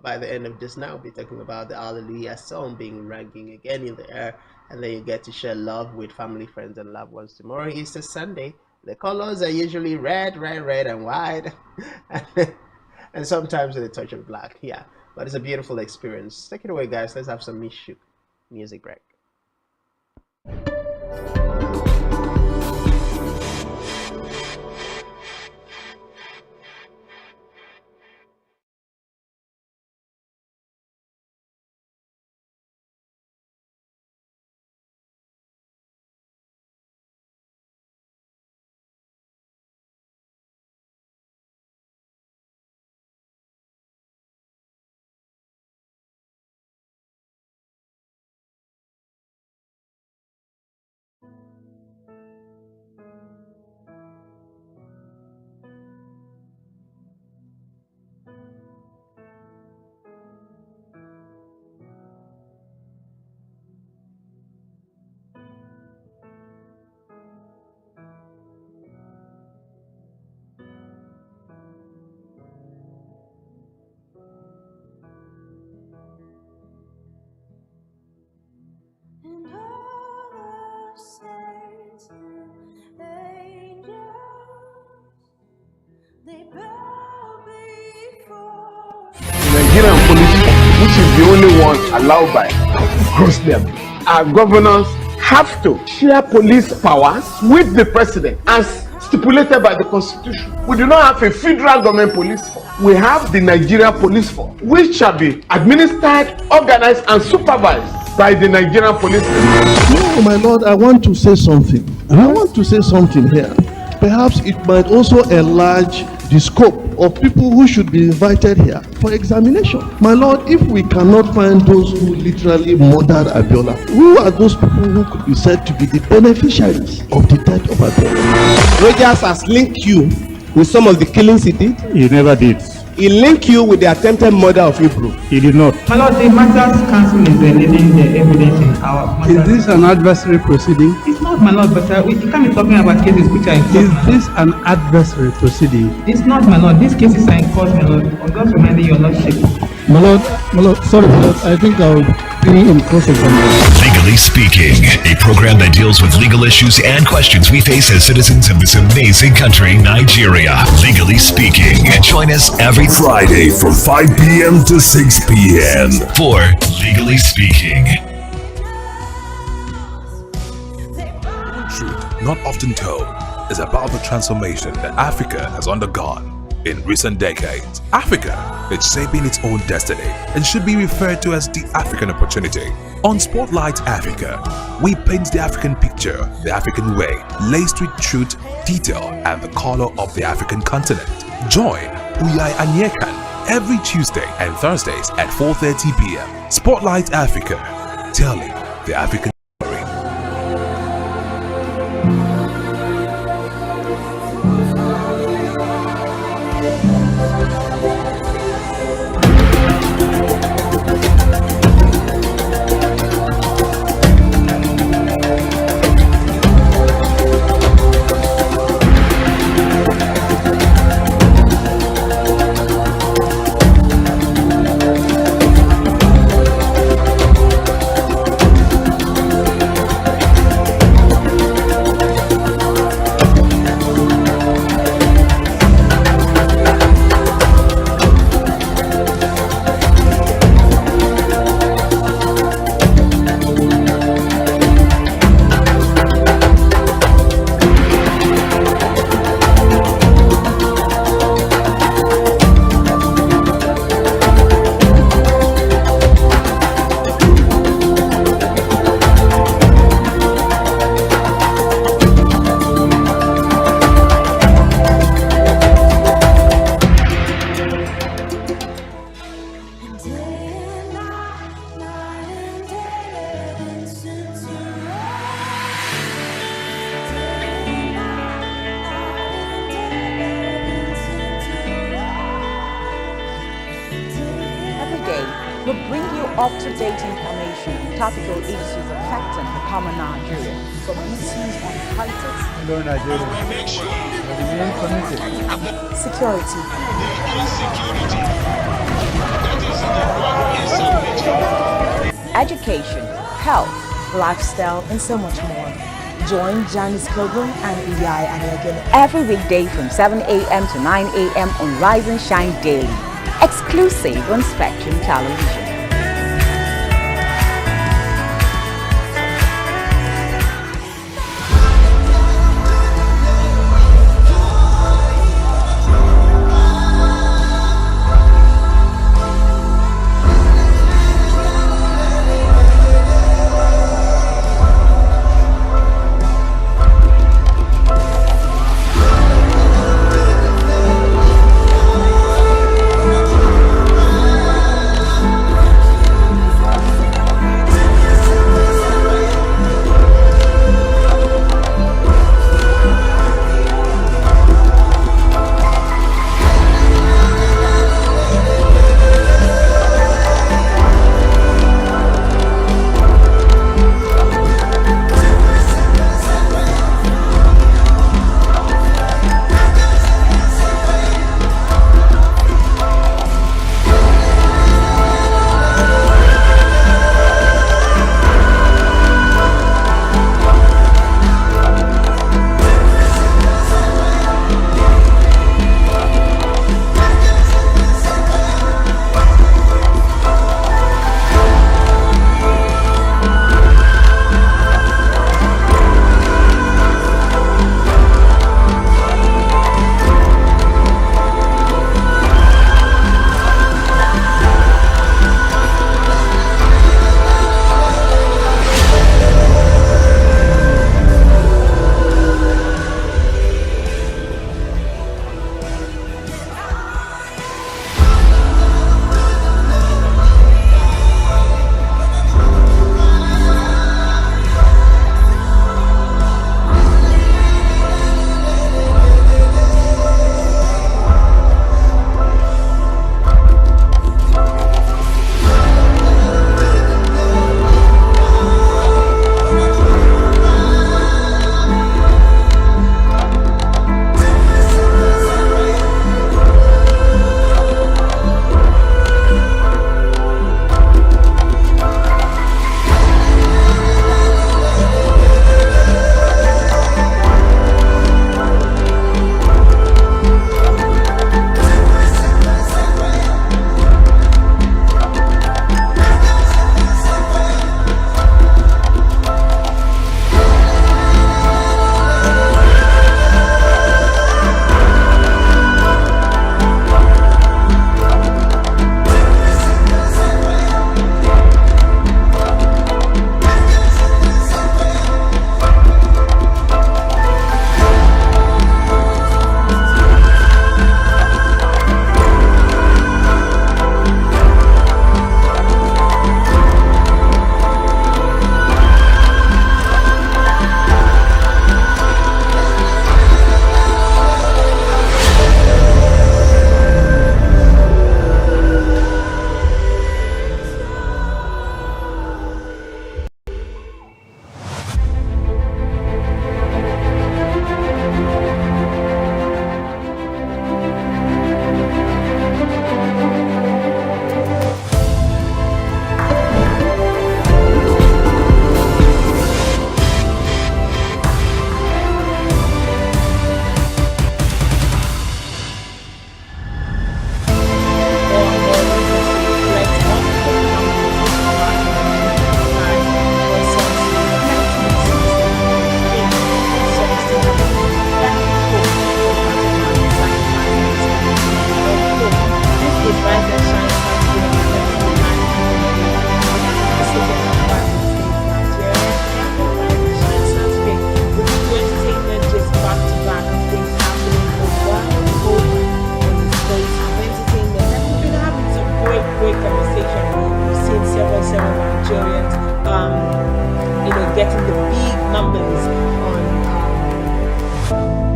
by the end of this now, we'll be talking about the Hallelujah song being ranking again in the air, and then you get to share love with family, friends, and loved ones. Tomorrow, Easter Sunday, the colors are usually red, and white, and sometimes with a touch of black. Yeah, but it's a beautiful experience. Take it away, guys. Let's have some music break. And all the saints and angels, they bow before The Nigerian police, which is the only one allowed by cross them. Our governors have to share police powers with the president as stipulated by the constitution. We do not have a federal government police force. We have the Nigeria police force, which shall be administered, organized, and supervised by the Nigerian police force. No, my lord, I want to say something. I want to say something here. Perhaps it might also enlarge the scope of people who should be invited here for examination. My lord, if we cannot find those who literally murdered Abiola, who are those people who could be said to be the beneficiaries of the death of Abiola? Rogers has linked you with some of the killings he did. He never did. He linked you with the attempted murder of Hebrew. He did not. My lord, the matters council is leading the evidence in our matters. Is this an adversary proceeding? It's not, my lord, but we can't be talking about cases which are in court. Is this an adversary proceeding? It's not, my lord. These cases are in court, my lord. I'm just reminding your lordship. My lord, sorry, my lord, I think I'll be in cross-examination. Legally Speaking, a program that deals with legal issues and questions we face as citizens of this amazing country, Nigeria. Legally Speaking. Join us every Friday from 5 p.m. to 6 p.m. for Legally Speaking. Truth not often told is about the transformation that Africa has undergone in recent decades. Africa is shaping its own destiny and should be referred to as the African opportunity. On Spotlight Africa, we paint the African picture the African way, laced with truth, detail, and the color of the African continent. Join Uyai Anyekan every Tuesday and Thursdays at 4:30 p.m. Spotlight Africa, telling the African story. will bring you up-to-date information on topical issues affecting the common Nigerian, from issues on politics, Hello, Nigeria. Remain committed. security, education, health, lifestyle, and so much more. Join Janice Kogun and Iyai Aniagan every weekday from 7 a.m. to 9 a.m. on Rise and Shine Daily, exclusive on Spectrum Television. getting the big numbers on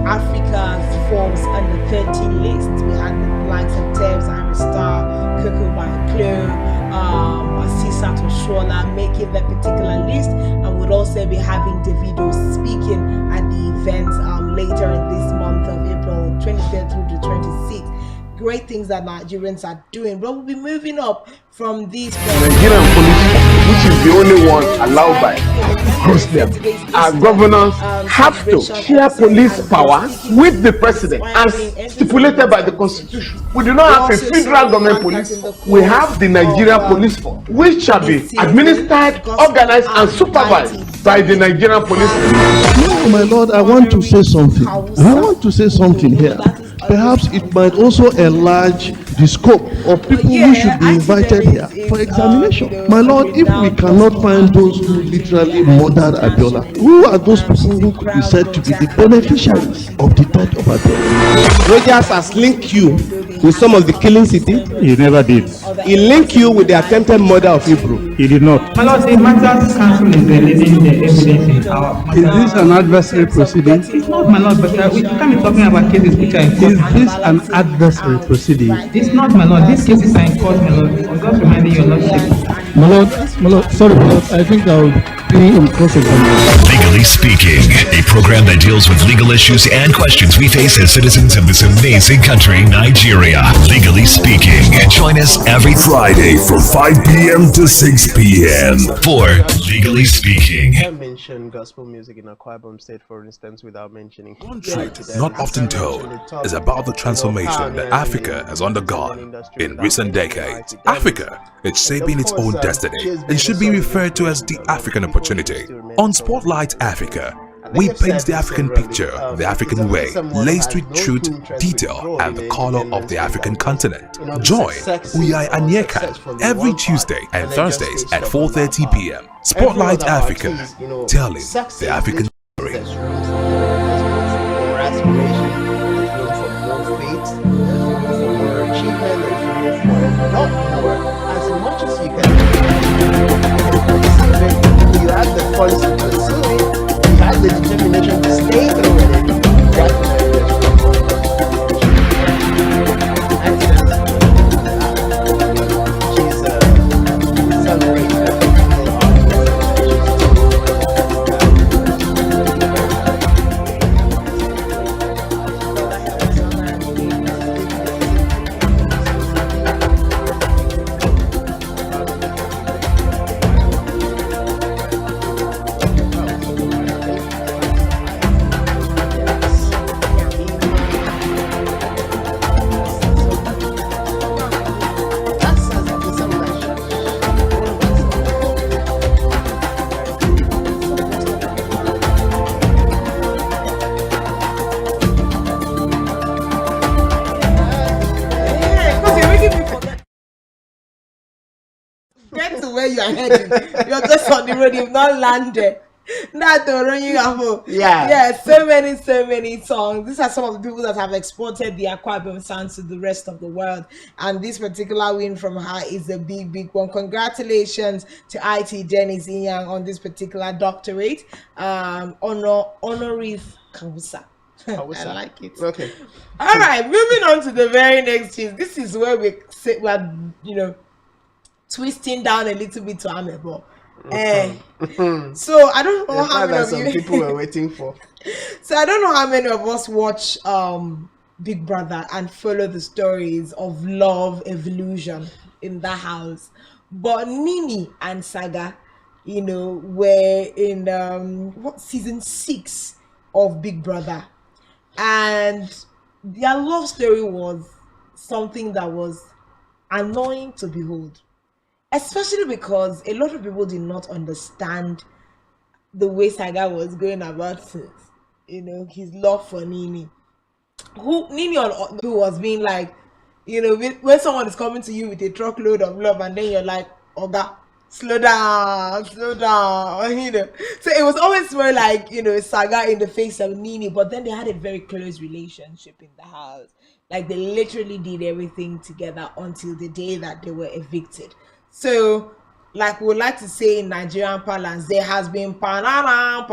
Africa's Forbes under 30 list. We had the likes of Tebs, Iris Star, Coco by Chloe, Asisa Toshola making that particular list, and we'll also be having Davido speaking at the event later in this month of April 23rd through the 26th. Great things that Nigerians are doing, but we'll be moving up from these. Nigerian police, which is the only one allowed by Muslim, our governors have to share police powers with the president as stipulated by the constitution. We do not have a federal government police. We have the Nigerian police force, which shall be administered, organized, and supervised by the Nigerian police. No, my lord, I want to say something. I want to say something here. Perhaps it might also enlarge the scope of people who should be invited here for examination. My lord, if we cannot find those who literally murdered Abiola, who are those people who could be said to be the beneficiaries of the death of Abiola? Rogers has linked you with some of the killings he did. He never did. He linked you with the attempted murder of Hebrew. He did not. My lord, the matters council is releasing the evidence in our matter. Is this an adversary proceeding? It's not, my lord, but we can't be talking about cases which are in court. Is this an adversary proceeding? It's not, my lord. These cases are in court, my lord. I'm just reminding your lordship. My lord, sorry, my lord, I think I'll be in cross-examination. Legally Speaking, a program that deals with legal issues and questions we face as citizens of this amazing country, Nigeria. Legally Speaking. Join us every Friday from 5 p.m. to 6 p.m. for Legally Speaking. I mention gospel music in Akwa Ibom State, for instance, without mentioning One truth not often told is about the transformation that Africa has undergone in recent decades. Africa is shaping its own destiny and should be referred to as the African opportunity. On Spotlight Africa, we paint the African picture the African way, laced with truth, detail, and the color of the African continent. Join Uyai Anyeka every Tuesday and Thursdays at 4:30 p.m. Spotlight Africa, telling the African story. There's room for more aspiration, there's room for more faith, there's room for more achievement, there's room for a lot more, as much as you can pursue it. You have the funds to pursue it, you have the determination to stay through it, definitely there's room for she's celebrating that people are. Get to where you are heading. You're just on the road, you've not landed. Not the run you have. Yeah, so many songs. These are some of the people that have exported the Akwa Ibom sounds to the rest of the world. And this particular win from her is a big one. Congratulations to IT Dennis Inyang on this particular doctorate. Honoris Causa. I like it. Okay. All right, moving on to the very next cheese. This is where we're twisting down a little bit to Amebo. So I don't know how many of you people were waiting for. So I don't know how many of us watch Big Brother and follow the stories of love evolution in that house. But Nini and Saga, were in season 6 of Big Brother, and their love story was something that was annoying to behold. Especially because a lot of people did not understand the way Saga was going about things. His love for Nini. Nini who was being like, when someone is coming to you with a truckload of love and then you're like, Oga, slow down. So it was always more like, Saga in the face of Nini, but then they had a very close relationship in the house. Like they literally did everything together until the day that they were evicted. So, like we would like to say in Nigerian parlance, there has been panana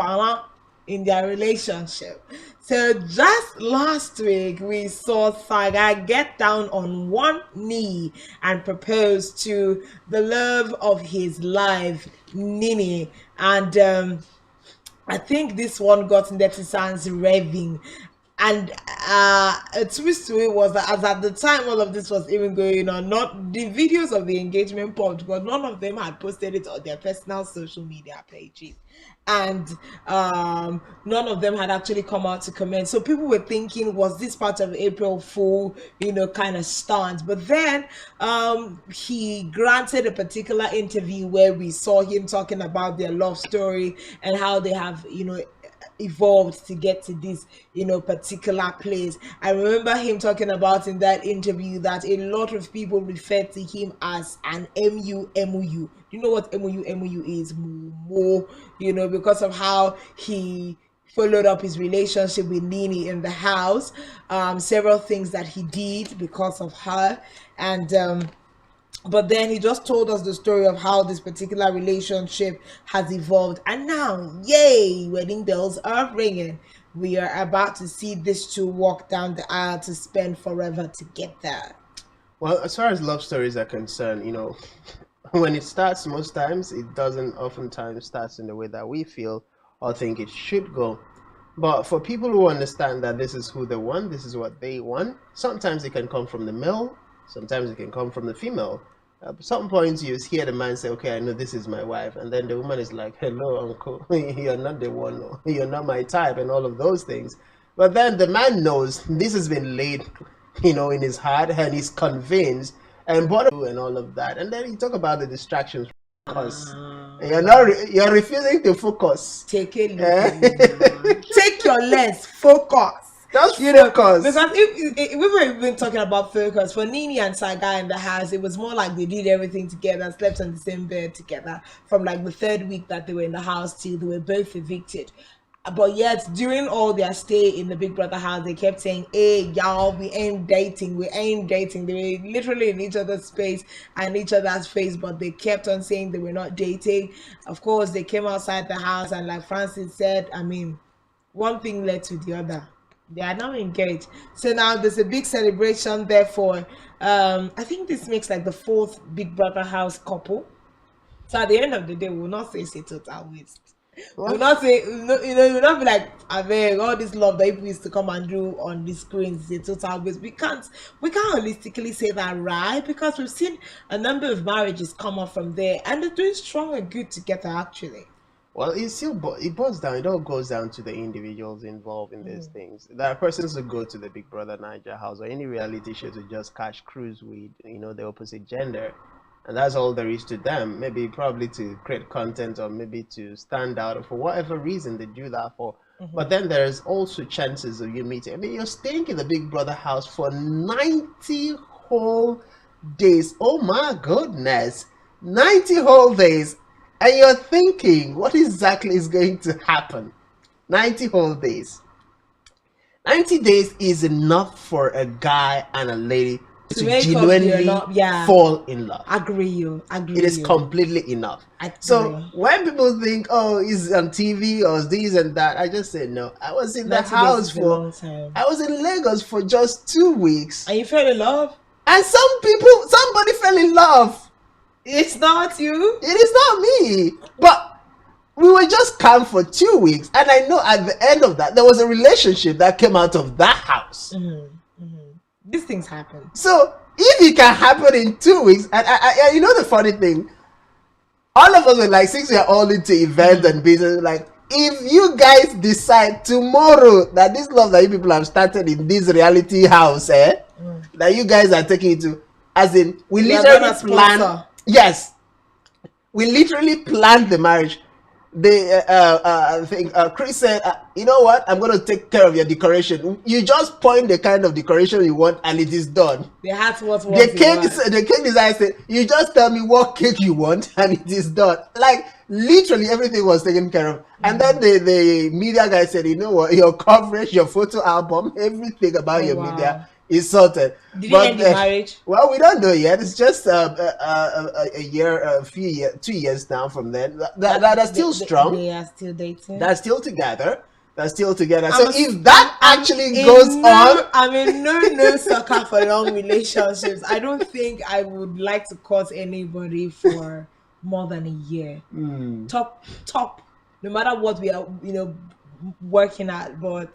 in their relationship. So just last week, we saw Saga get down on one knee and propose to the love of his life, Nini. And I think this one got netizens revving. And a twist to it was that as at the time all of this was even going on, not the videos of the engagement popped, but none of them had posted it on their personal social media pages. And none of them had actually come out to comment. So people were thinking, was this part of April Fool, kind of stunt? But then he granted a particular interview where we saw him talking about their love story and how they have, evolved to get to this particular place. I remember him talking about in that interview that a lot of people refer to him as an MU. You know what MU is? More, because of how he followed up his relationship with Nini in the house, several things that he did because of her. And but then he just told us the story of how this particular relationship has evolved. And now, yay, wedding bells are ringing. We are about to see these two walk down the aisle to spend forever together. Well, as far as love stories are concerned, when it starts, most times it doesn't oftentimes starts in the way that we feel or think it should go. But for people who understand that this is who they want, this is what they want, sometimes it can come from the male, sometimes it can come from the female. At some points you hear the man say, okay, I know this is my wife, and then the woman is like, hello uncle, you're not the one, you're not my type, and all of those things. But then the man knows this has been laid in his heart, and he's convinced and all of that. And then you talk about the distractions, because you're refusing to focus. Take it take your lens, focus. Just focus. Because if we were even talking about focus, for Nini and Saga in the house, it was more like they did everything together, slept on the same bed together from like the third week that they were in the house till they were both evicted. But yet, during all their stay in the Big Brother house, they kept saying, hey, y'all, we ain't dating. They were literally in each other's space and each other's face, but they kept on saying they were not dating. Of course, they came outside the house, and like Francis said, one thing led to the other. They are now engaged. So now there's a big celebration, therefore. I think this makes like the fourth Big Brother house couple. So at the end of the day, we will not say it's a total waste. We'll not say, we'll not be like, all this love that people used to come and do on the screens is a total waste. We can't holistically say that, right? Because we've seen a number of marriages come up from there, and they're doing strong and good together, actually. Well, it boils down. It all goes down to the individuals involved in these things. There are persons who go to the Big Brother Niger house or any reality show to just catch cruise with, the opposite gender, and that's all there is to them. Maybe probably to create content or maybe to stand out, or for whatever reason they do that for. But then there's also chances of you meeting. You're staying in the Big Brother house for 90 whole days. Oh my goodness, 90 whole days. And you're thinking, what exactly is going to happen? 90 whole days. 90 days is enough for a guy and a lady to genuinely fall in love. Agree. It is completely enough. So when people think, oh, he's on TV or this and that, I just say no. I was in the house I was in Lagos for just 2 weeks. And you fell in love? And somebody fell in love. It's not you. It is not me. But we were just calm for 2 weeks. And I know at the end of that, there was a relationship that came out of that house. These things happen. So if it can happen in 2 weeks, and I the funny thing, all of us were like, since we are all into events and business, like, if you guys decide tomorrow that this love that you people have started in this reality house, that you guys are taking it to, as in, we literally plan. Yes, we literally planned the marriage. I think Chris said, you know what? I'm going to take care of your decoration. You just point the kind of decoration you want, and it is done. The cake designer said, you just tell me what cake you want, and it is done. Like, literally everything was taken care of. And then the media guy said, you know what? Your coverage, your photo album, everything about your media is sorted. Did you end the marriage? Well, we don't know yet. It's just a year, 2 years now from then. That are still strong. They are still dating. They're still together. They're still together. So if that actually goes on, I'm in no sucker for long relationships. I don't think I would like to court anybody for more than a year. Top, no matter what we are, working at, but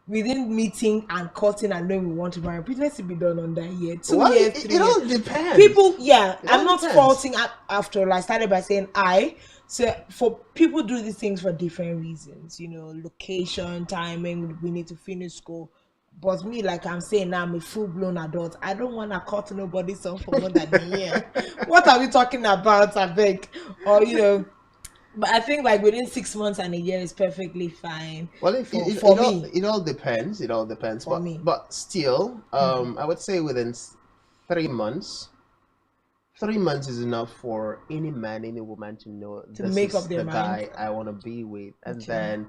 within meeting and courting and knowing we want to marry, let's be done on that year. 2 years, 3 years. It all depends. People, I'm all not depends. faulting after all. I started by saying so for people do these things for different reasons, location, timing, we need to finish school. But me, like I'm saying now, I'm a full-blown adult. I don't want to cut nobody's son for more than a year. What are we talking about, I beg? Or, but I think like within 6 months and a year is perfectly fine. Well, for me, it all depends. It all depends. But still, I would say within 3 months. 3 months is enough for any man, any woman to know this make is up their the guy mind. I want to be with, and then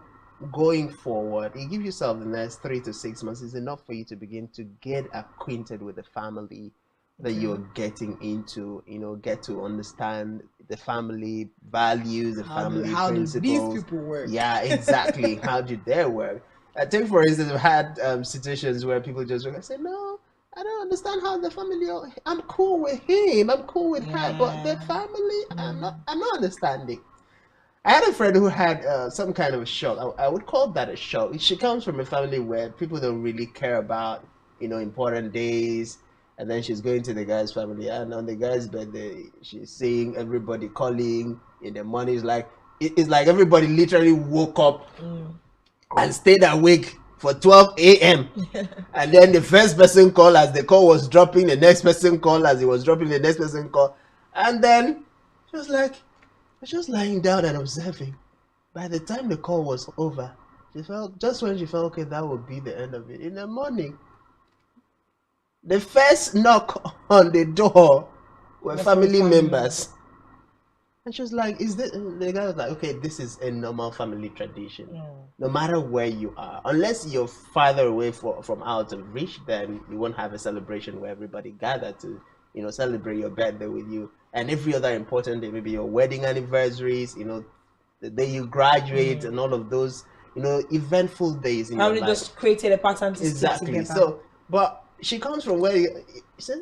going forward, you give yourself the next 3 to 6 months is enough for you to begin to get acquainted with the family that you're getting into. Get to understand the family values, the family principles. How do these people work? Yeah, exactly. How do they work? I think, for instance, I've had situations where people just look and say, no, I don't understand how the family. I'm cool with him. I'm cool with her, but the family, I'm not understanding. I had a friend who had some kind of a shock. I would call that a shock. She comes from a family where people don't really care about, important days. And then she's going to the guy's family, and on the guy's birthday, she's seeing everybody calling in the morning. It's like everybody literally woke up and stayed awake for 12 a.m. And then the first person called as the call was dropping, the next person called as it was dropping, the next person called. And then she was like, I was just lying down and observing. By the time the call was over, just when she felt, okay, that would be the end of it. In the morning, the first knock on the door were family members. And she was like, the guy was like, okay, this is a normal family tradition. No matter where you are, unless you're farther away from out of reach, then you won't have a celebration where everybody gather to, celebrate your birthday with you. And every other important day, maybe your wedding anniversaries, the day you graduate and all of those, eventful days in your life. Probably just created a pattern to stick together. So, but she comes from where you said,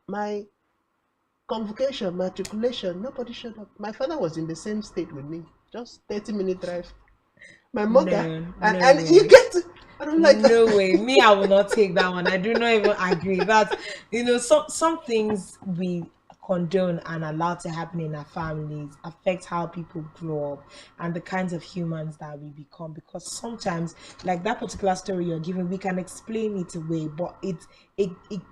my convocation, matriculation, nobody showed up. My father was in the same state with me, just 30-minute drive. My mother, and you get to, I don't like that. No way. Me, I will not take that one. I do not even agree. That some things we condone and allow to happen in our families affect how people grow up and the kinds of humans that we become, because sometimes, like that particular story you're giving, we can explain it away, but it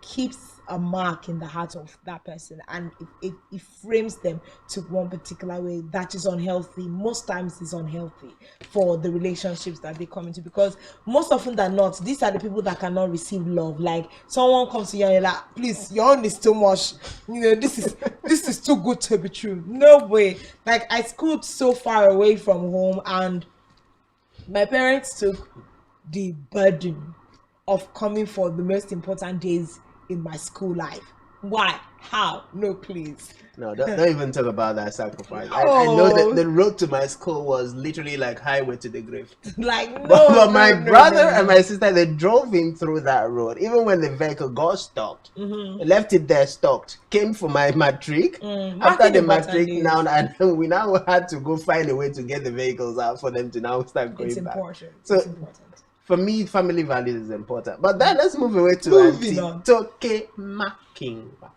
keeps a mark in the heart of that person, and it frames them to one particular way that is unhealthy. Most times is unhealthy for the relationships that they come into, because most often than not, these are the people that cannot receive love. Like someone comes to you and you're like, please, your own is too much, this is too good to be true. No way. Like I schooled so far away from home, and my parents took the burden of coming for the most important days in my school life. Why? How? No, please. No, don't even talk about that sacrifice. I know that the road to my school was literally like highway to the grave. But my brother and my sister, they drove in through that road. Even when the vehicle got stopped, they left it there stopped. Came for my matric. After the matric, and we now had to go find a way to get the vehicles out for them to now start going back. So it's important. For me, family values is important. But then let's move away to Auntie Toke Makingwa.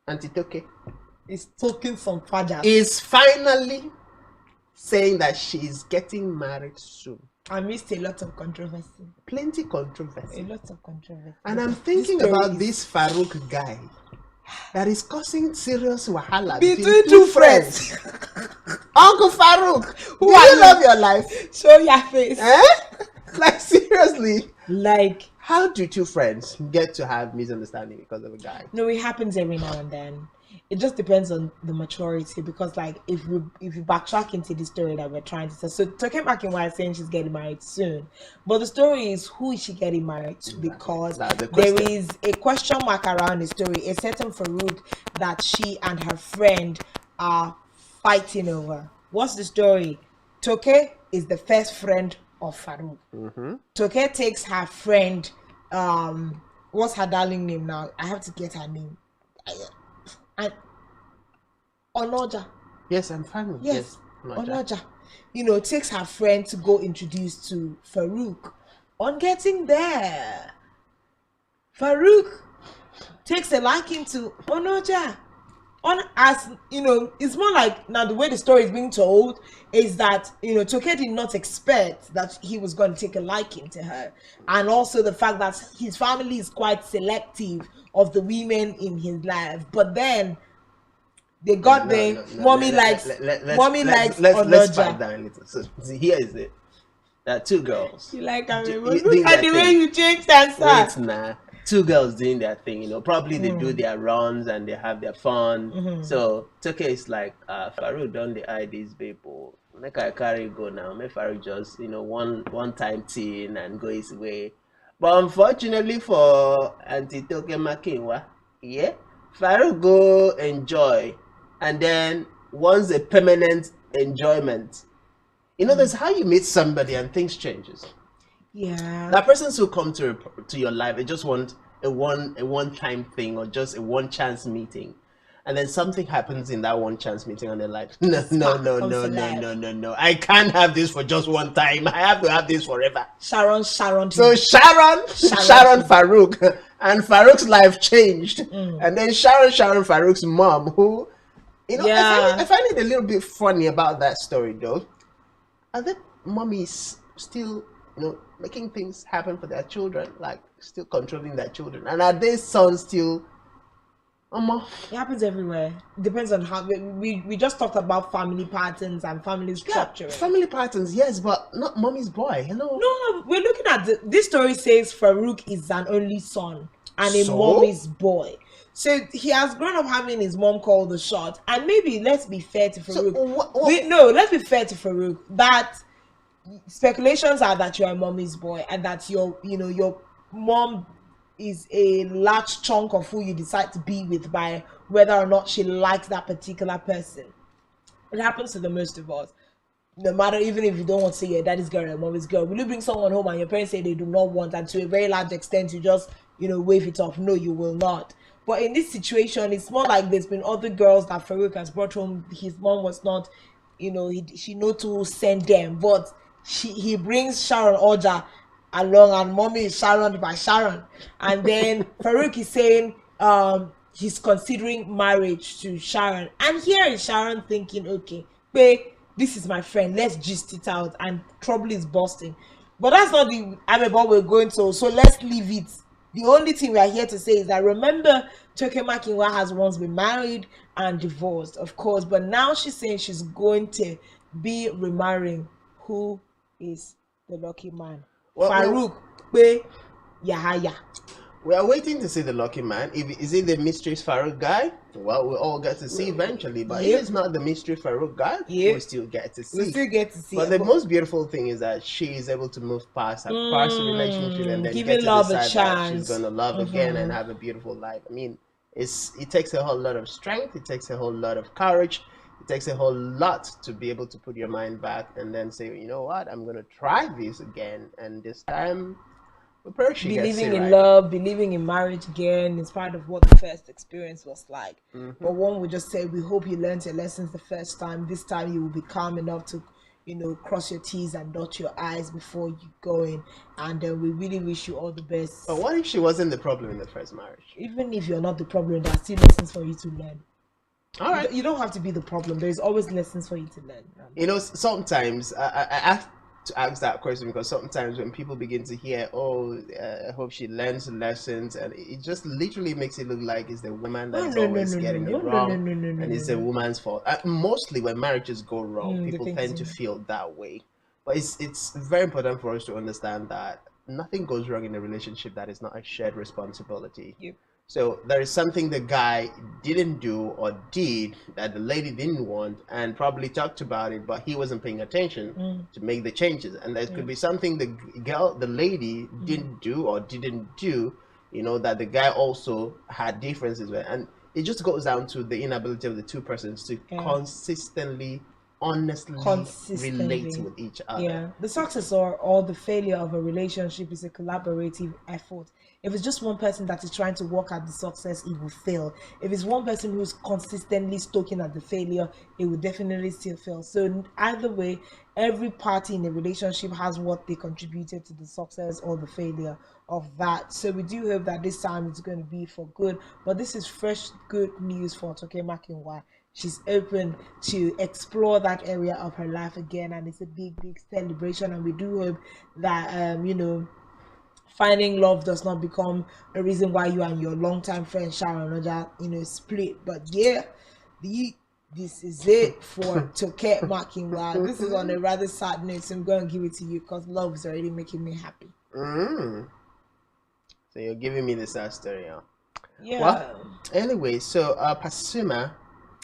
Auntie Toke is talking some fajas. Is finally saying that she's getting married soon. I missed a lot of controversy. Plenty controversy. A lot of controversy. And I'm thinking about this Farouk guy that is causing serious wahala between two friends. Uncle Farouk, do you love your life? Show your face. Like seriously, like how do two friends get to have misunderstanding because of a guy? No, it happens every now and then. It just depends on the maturity, because like if you backtrack into the story that we're trying to tell, so Toke Makinwa is saying she's getting married soon, but the story is, who is she getting married to? Because there is a question mark around the story. A certain Farouk that she and her friend are fighting over. What's the story? Toke is the first friend of Farouk. Mm-hmm. Toke takes her friend, what's her darling name now? I have to get her name. Onoja. Yes, I'm fine with Yes, Onoja. Onoja. You know, takes her friend to go introduce to Farouk. On getting there, Farouk takes a liking to Onoja. As you know, it's more like now the way the story is being told is that Toke did not expect that he was going to take a liking to her, and also the fact that his family is quite selective of the women in his life. But then they got there. Mommy likes let's Onoja. back down a little. So here is it. There are two girls. You like look at the way you changed answer. Wait, nah. Two girls doing their thing, probably they do their runs and they have their fun. So Toke is like, Farouk don't they eye these people. Make I carry go now. Make Farouk just, one time thing and go his way. But unfortunately for Auntie Toke Makinwa, yeah, Farouk go enjoy. And then once a permanent enjoyment. That's how you meet somebody and things changes. Yeah. That persons who come to your life, they just want a one time thing or just a one chance meeting, and then something happens in that one chance meeting, and they're like, no. I can't have this for just one time. I have to have this forever. Sharon. So Sharon Farouk, and Farouk's life changed, and then Sharon Farouk's mom, who, I find it a little bit funny about that story though. Are the mommies still, making things happen for their children, like still controlling their children? And are their sons still? It happens everywhere. Depends on how we just talked about family patterns and family structure. Family patterns, yes, but not mommy's boy. Hello. No, we're looking at this story says Farouk is an only son and a mommy's boy. So he has grown up having his mom call the shot, and maybe let's be fair to Farouk. Let's be fair to Farouk. That speculations are that you're a mommy's boy, and that your mom is a large chunk of who you decide to be with by whether or not she likes that particular person. It happens to the most of us. No matter, even if you don't want to say your daddy's girl or mommy's girl, will you bring someone home and your parents say they do not want, and to a very large extent you just wave it off? No, you will not. But in this situation, it's more like there's been other girls that Farouk has brought home. His mom was not, she know to send them, but he brings Sharon Oja along, and mommy is Sharon by Sharon. And then Farouk is saying he's considering marriage to Sharon. And here is Sharon thinking, okay, babe, this is my friend, let's gist it out, and trouble is busting. But that's not the amebo we're going to, so let's leave it. The only thing we are here to say is that, remember, Toke Makinwa has once been married and divorced, of course, but now she's saying she's going to be remarrying. Who is the lucky man? Farouk Yahaya. We are waiting to see the lucky man. Is it the mystery Farouk guy? Well, we'll all get to see eventually. But if it's not the mystery Farouk guy, we'll still get to see. But the most beautiful thing is that she is able to move past her past relationship and then get to love decide a chance. that she's going to love again and have a beautiful life. I mean, it takes a whole lot of strength. It takes a whole lot of courage. It takes a whole lot to be able to put your mind back and then say, you know what, I'm going to try this again. And this time, believing in love, believing in marriage again is part of what the first experience was like. But one would just say, we hope you learned your lessons the first time. This time you will be calm enough to, cross your T's and dot your I's before you go in. And we really wish you all the best. But what if she wasn't the problem in the first marriage? Even if you're not the problem, there are still lessons for you to learn. All right. You don't have to be the problem. There's always lessons for you to learn. Sometimes I have to ask that question because sometimes when people begin to hear, I hope she learns lessons, and it just literally makes it look like it's the woman that is always getting it wrong, and it's the woman's fault. Mostly when marriages go wrong, people tend to feel that way. But it's very important for us to understand that nothing goes wrong in a relationship that is not a shared responsibility. Yep. So there is something the guy didn't do or did that the lady didn't want and probably talked about it, but he wasn't paying attention to make the changes. And there could be something the lady didn't do or didn't do, that the guy also had differences with. And it just goes down to the inability of the two persons to consistently honestly relate with each other. Yeah, the success or the failure of a relationship is a collaborative effort. If it's just one person that is trying to work at the success, it will fail. If it's one person who's consistently stoking at the failure, it will definitely still fail. So either way, every party in a relationship has what they contributed to the success or the failure of that. So we do hope that this time it's going to be for good. But this is fresh good news for Toke Makinwa. She's open to explore that area of her life again, and it's a big celebration. And we do hope that finding love does not become a reason why you and your longtime friend Sharon Oja, split. But yeah, this is it for Toke Makinwa. This is on a rather sad note, so I'm going to give it to you because love is already making me happy. So you're giving me the sad story, huh? Yeah. Well, anyway, so Pasuma,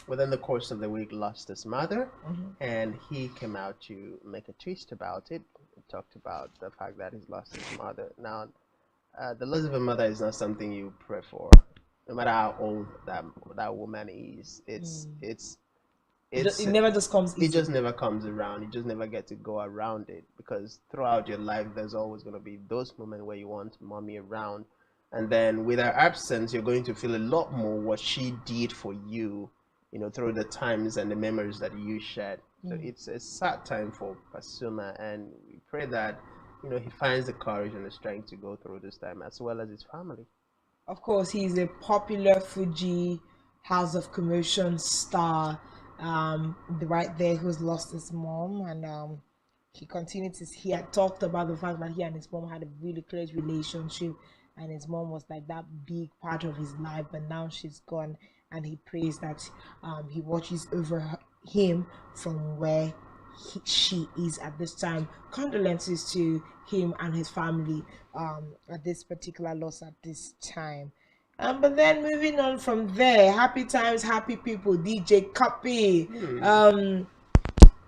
within the course of the week, lost his mother, and he came out to make a twist about it. He talked about the fact that he's lost his mother. Now, the loss of a mother is not something you pray for, no matter how old that woman is. It never just comes easy. It just never comes around. You just never get to go around it, because throughout your life, there's always going to be those moments where you want mommy around, and then with her absence, you're going to feel a lot more what she did for you, through the times and the memories that you shared. So it's a sad time for Pasuma, and we pray that he finds the courage and the strength to go through this time, as well as his family. Of course, he's a popular Fuji House of Commotion star, right there, who's lost his mom, and he had talked about the fact that he and his mom had a really close relationship, and his mom was like that big part of his life, but now she's gone, and he prays that he watches over him from where she is at this time. Condolences to him and his family at this particular loss at this time. But then moving on from there, happy times, happy people. DJ Copy.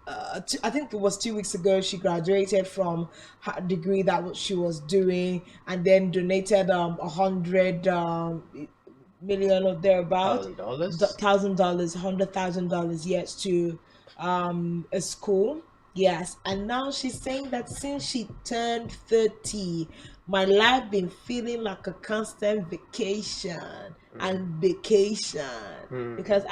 I think it was 2 weeks ago, she graduated from her degree that she was doing, and then donated $100 million or thereabouts, $1,000, $100,000, yes, to a school. Yes, and now she's saying that since she turned 30, my life been feeling like a constant vacation and vacation. Because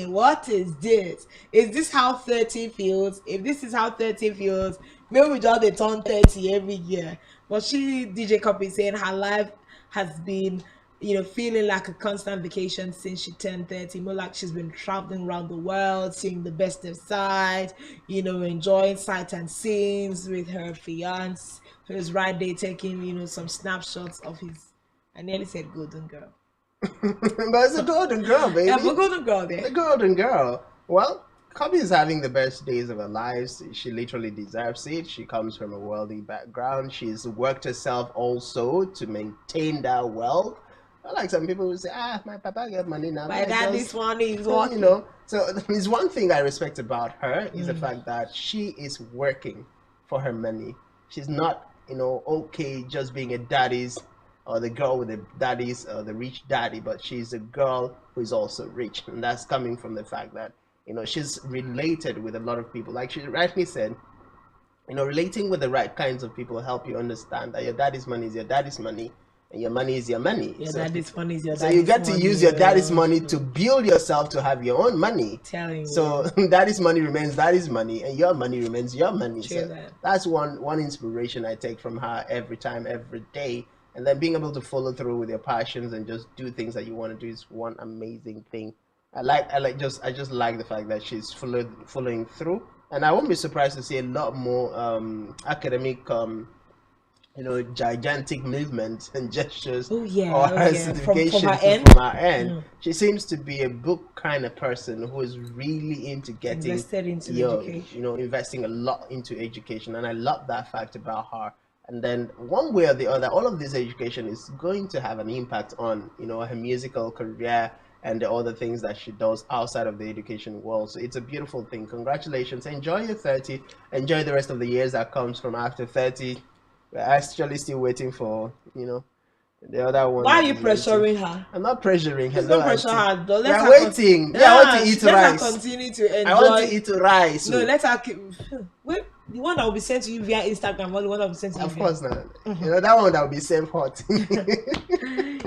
what is this? Is this how 30 feels? If this is how 30 feels, maybe we just turn 30 every year. But DJ Copy, saying her life has been feeling like a constant vacation since she turned 30. More like she's been traveling around the world, seeing the best of sight, enjoying sight and scenes with her fiance, who's right there taking, some snapshots of his, I nearly said golden girl. But it's a golden girl, baby. Yeah, but golden girl there. The golden girl. Well, Kobe is having the best days of her life. She literally deserves it. She comes from a wealthy background. She's worked herself also to maintain that wealth. Like some people will say, my papa get money now. My daddy's money is working. So there's one thing I respect about her is the fact that she is working for her money. She's not, okay just being a daddy's, or the girl with the daddy's, or the rich daddy, but she's a girl who is also rich. And that's coming from the fact that, she's related with a lot of people. Like she rightly said, relating with the right kinds of people help you understand that your daddy's money is your daddy's money, and your money is your money. Your daddy's money is your daddy's money. So you get to money, use your daddy's money to build yourself to have your own money. So daddy's money remains daddy's money, and your money remains your money. So that's one inspiration I take from her every time, every day. And then being able to follow through with your passions and just do things that you want to do is one amazing thing. I just like the fact that she's following through, and I won't be surprised to see a lot more academic gigantic movements and gestures or her certification from her end. She seems to be a book kind of person who is really into getting education. Investing a lot into education, and I love that fact about her. And then one way or the other, all of this education is going to have an impact on her musical career and the other things that she does outside of the education world. So it's a beautiful thing. Congratulations. Enjoy your 30. Enjoy the rest of the years that comes from after 30. We're actually still waiting for, The other one. Why are you pressuring her? I'm not pressuring her. Please don't pressure her. Though. We are waiting. Yeah, I want to eat rice. Let her continue to enjoy. I want to eat rice. No, let her keep. Wait, the one that will be sent to you via Instagram or the one that will be sent to you Of course not. You know, that one that will be safe hot.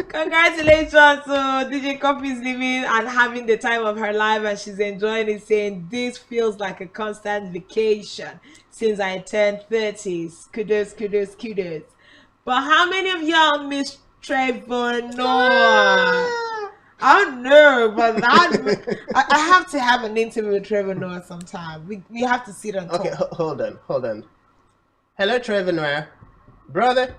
Congratulations to DJ Coffee is living and having the time of her life, and she's enjoying it, saying this feels like a constant vacation since I turned 30s. Kudos, kudos, kudos. But how many of y'all miss Trevor Noah? I don't know, but I have to have an interview with Trevor Noah sometime. We have to sit and talk. Okay, hold on. Hello, Trevor Noah. Brother,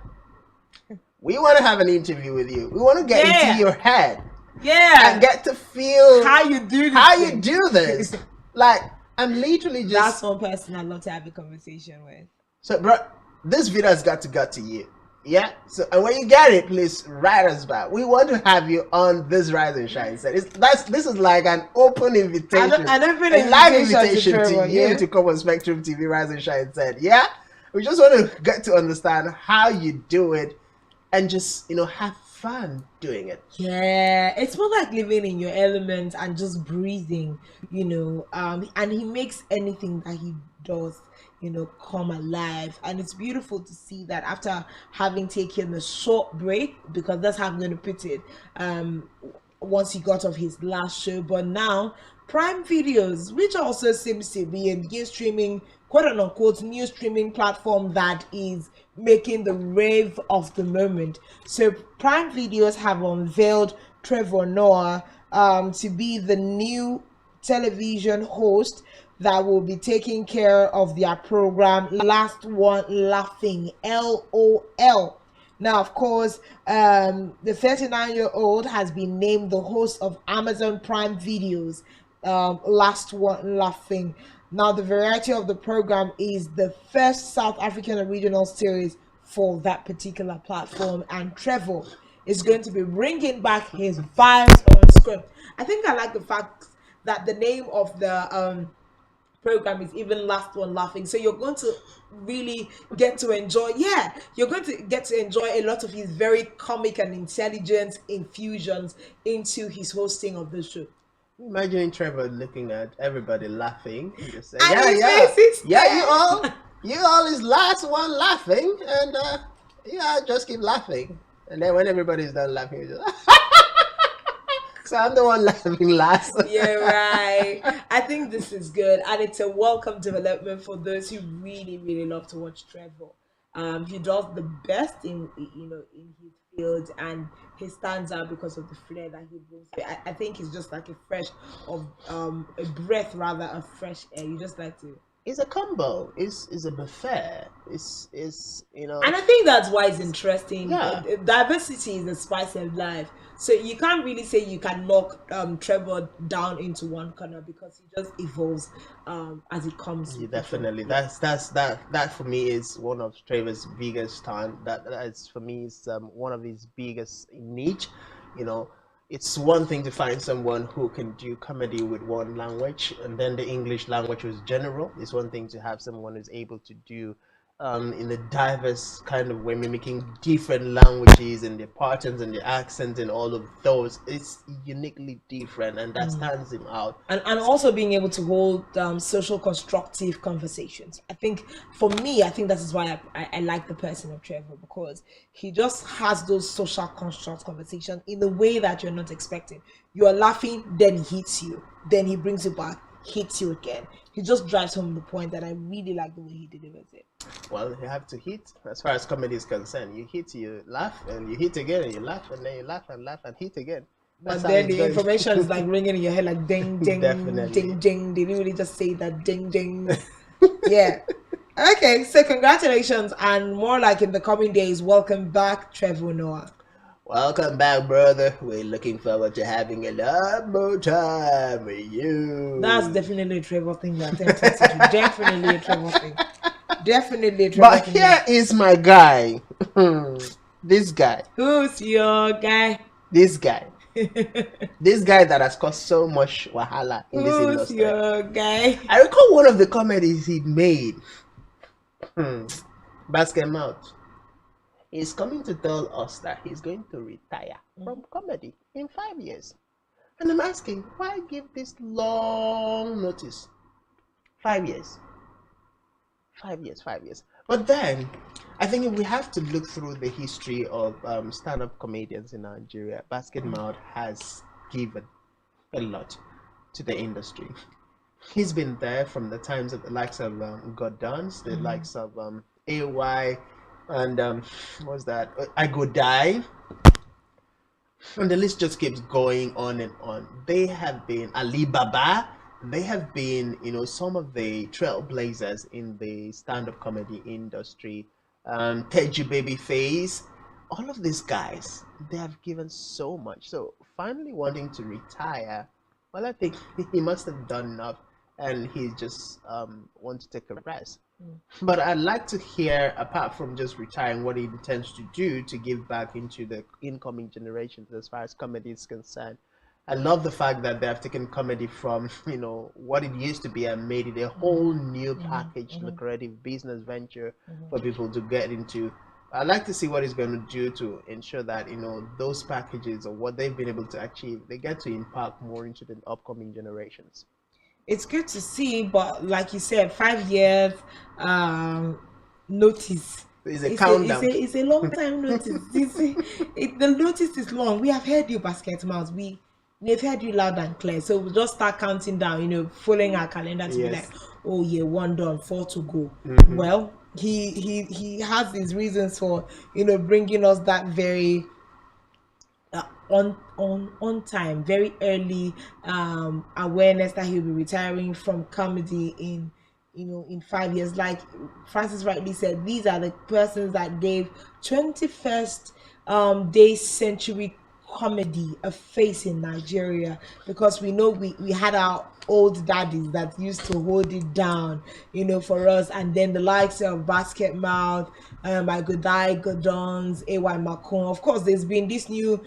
we want to have an interview with you. We want to get into your head. Yeah. And get to feel how you do this. Like, I'm literally just... That's one person I'd love to have a conversation with. So, bro, this video has got to get to you. Yeah, so and when you get it, please write us back. We want to have you on this Rise and Shine set. This is like an open invitation, a live invitation to you to come on Spectrum TV Rise and Shine set. Yeah, we just want to get to understand how you do it and just have fun doing it. Yeah, it's more like living in your element and just breathing. And he makes anything that he does come alive, and it's beautiful to see that after having taken a short break, because that's how I'm going to put it, once he got off his last show, but now Prime Videos, which also seems to be a new streaming, quote unquote, new streaming platform that is making the rave of the moment. So Prime Videos have unveiled Trevor Noah to be the new television host that will be taking care of their program Last One Laughing, LOL. Now, of course, the 39-year-old has been named the host of Amazon Prime Videos Last One Laughing. Now, the variety of the program is the first South African original series for that particular platform, and Trevor is going to be bringing back his vibes on screen. I think I like the fact that the name of the program is even Last One Laughing, so you're going to really get to enjoy you're going to get to enjoy a lot of his very comic and intelligent infusions into his hosting of the show. Imagine Trevor looking at everybody laughing, just say, you all is Last One Laughing, and just keep laughing, and then when everybody's done laughing, you just so I'm the one laughing last. Yeah, right. I think this is good, and it's a welcome development for those who really, really love to watch Trevor. He does the best in his field, and he stands out because of the flair that he brings. I think he's just like a breath of fresh air. You just like to. It's a combo. It's a buffet. It's And I think that's why it's interesting. Yeah. Diversity is the spice of life. So you can't really say you can knock Trevor down into one corner, because he just evolves as it comes. Yeah, definitely. That for me is one of Trevor's biggest talent. That is for me is one of his biggest niche. It's one thing to find someone who can do comedy with one language, and then the English language was general. It's one thing to have someone who's able to do in a diverse kind of way, mimicking different languages and the patterns and the accents and all of those. It's uniquely different, and that stands him out. And also being able to hold social constructive conversations. I think for me, that is why I like the person of Trevor, because he just has those social construct conversations in a way that you're not expecting. You are laughing, then he hits you, then he brings you back, hits you again. He just drives home the point, and I really like the way he delivers it. Well, you have to hit. As far as comedy is concerned, you hit, you laugh, and you hit again, and you laugh, and then you laugh and hit again. But then the information is like ringing in your head, like ding, ding, ding, ding. They didn't really just say that ding, ding. Yeah. Okay, so congratulations, and more like in the coming days, welcome back, Trevor Noah. Welcome back, brother. We're looking forward to having a lot more time with you. That's definitely a Trevor thing. Definitely a Trevor thing. Definitely a Trevor thing. But here is my guy. This guy. Who's your guy? This guy. This guy that has caused so much wahala in this industry. Who's your guy? I recall one of the comedies he made. Basket Mouth. He's coming to tell us that he's going to retire from comedy in 5 years. And I'm asking, why give this long notice? 5 years. 5 years, 5 years. But then, I think we have to look through the history of stand-up comedians in Nigeria. Basket Mouth has given a lot to the industry. He's been there from the times of the likes of God Dance, the likes of AY, and what's that? I Go Die. And the list just keeps going on and on. They have been Alibaba. They have been, some of the trailblazers in the stand-up comedy industry. Teju Babyface, all of these guys, they have given so much. So finally wanting to retire, well, I think he must have done enough, and he just wants to take a rest. But I'd like to hear, apart from just retiring, what he intends to do to give back into the incoming generations as far as comedy is concerned. I love the fact that they have taken comedy from, what it used to be and made it a whole new package, lucrative business venture for people to get into. I'd like to see what he's going to do to ensure that, those packages or what they've been able to achieve, they get to impact more into the upcoming generations. It's good to see, but like you said, 5 years notice. It's a countdown. It's a long time notice. The notice is long. We have heard you, Basket Mouth. We've heard you loud and clear. So we'll just start counting down, following our calendar to be like, oh yeah, 1 done, 4 to go. Well, he has his reasons for, bringing us that very on time, very early awareness that he'll be retiring from comedy in 5 years. Like Francis rightly said, these are the persons that gave 21st day century comedy a face in Nigeria, because we know we had our old daddies that used to hold it down, for us, and then the likes of Basket Mouth, I Go Die, God Dance, AY Macon. Of course, there's been this new,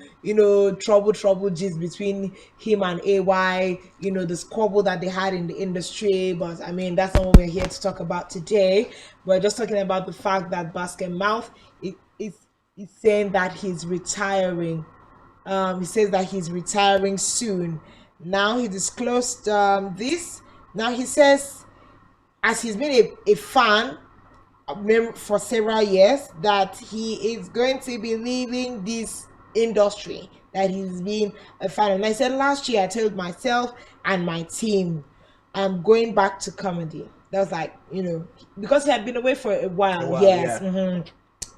trouble gist between him and AY, the squabble that they had in the industry. But I mean, that's not what we're here to talk about today. We're just talking about the fact that Basket Mouth is saying that he's retiring. He says that he's retiring soon. Now he disclosed this. Now he says, as he's been a fan for several years, that he is going to be leaving this industry that he's been a fan of. And I said last year, I told myself and my team, I'm going back to comedy. That was like, because he had been away for a while. Yes. Yeah.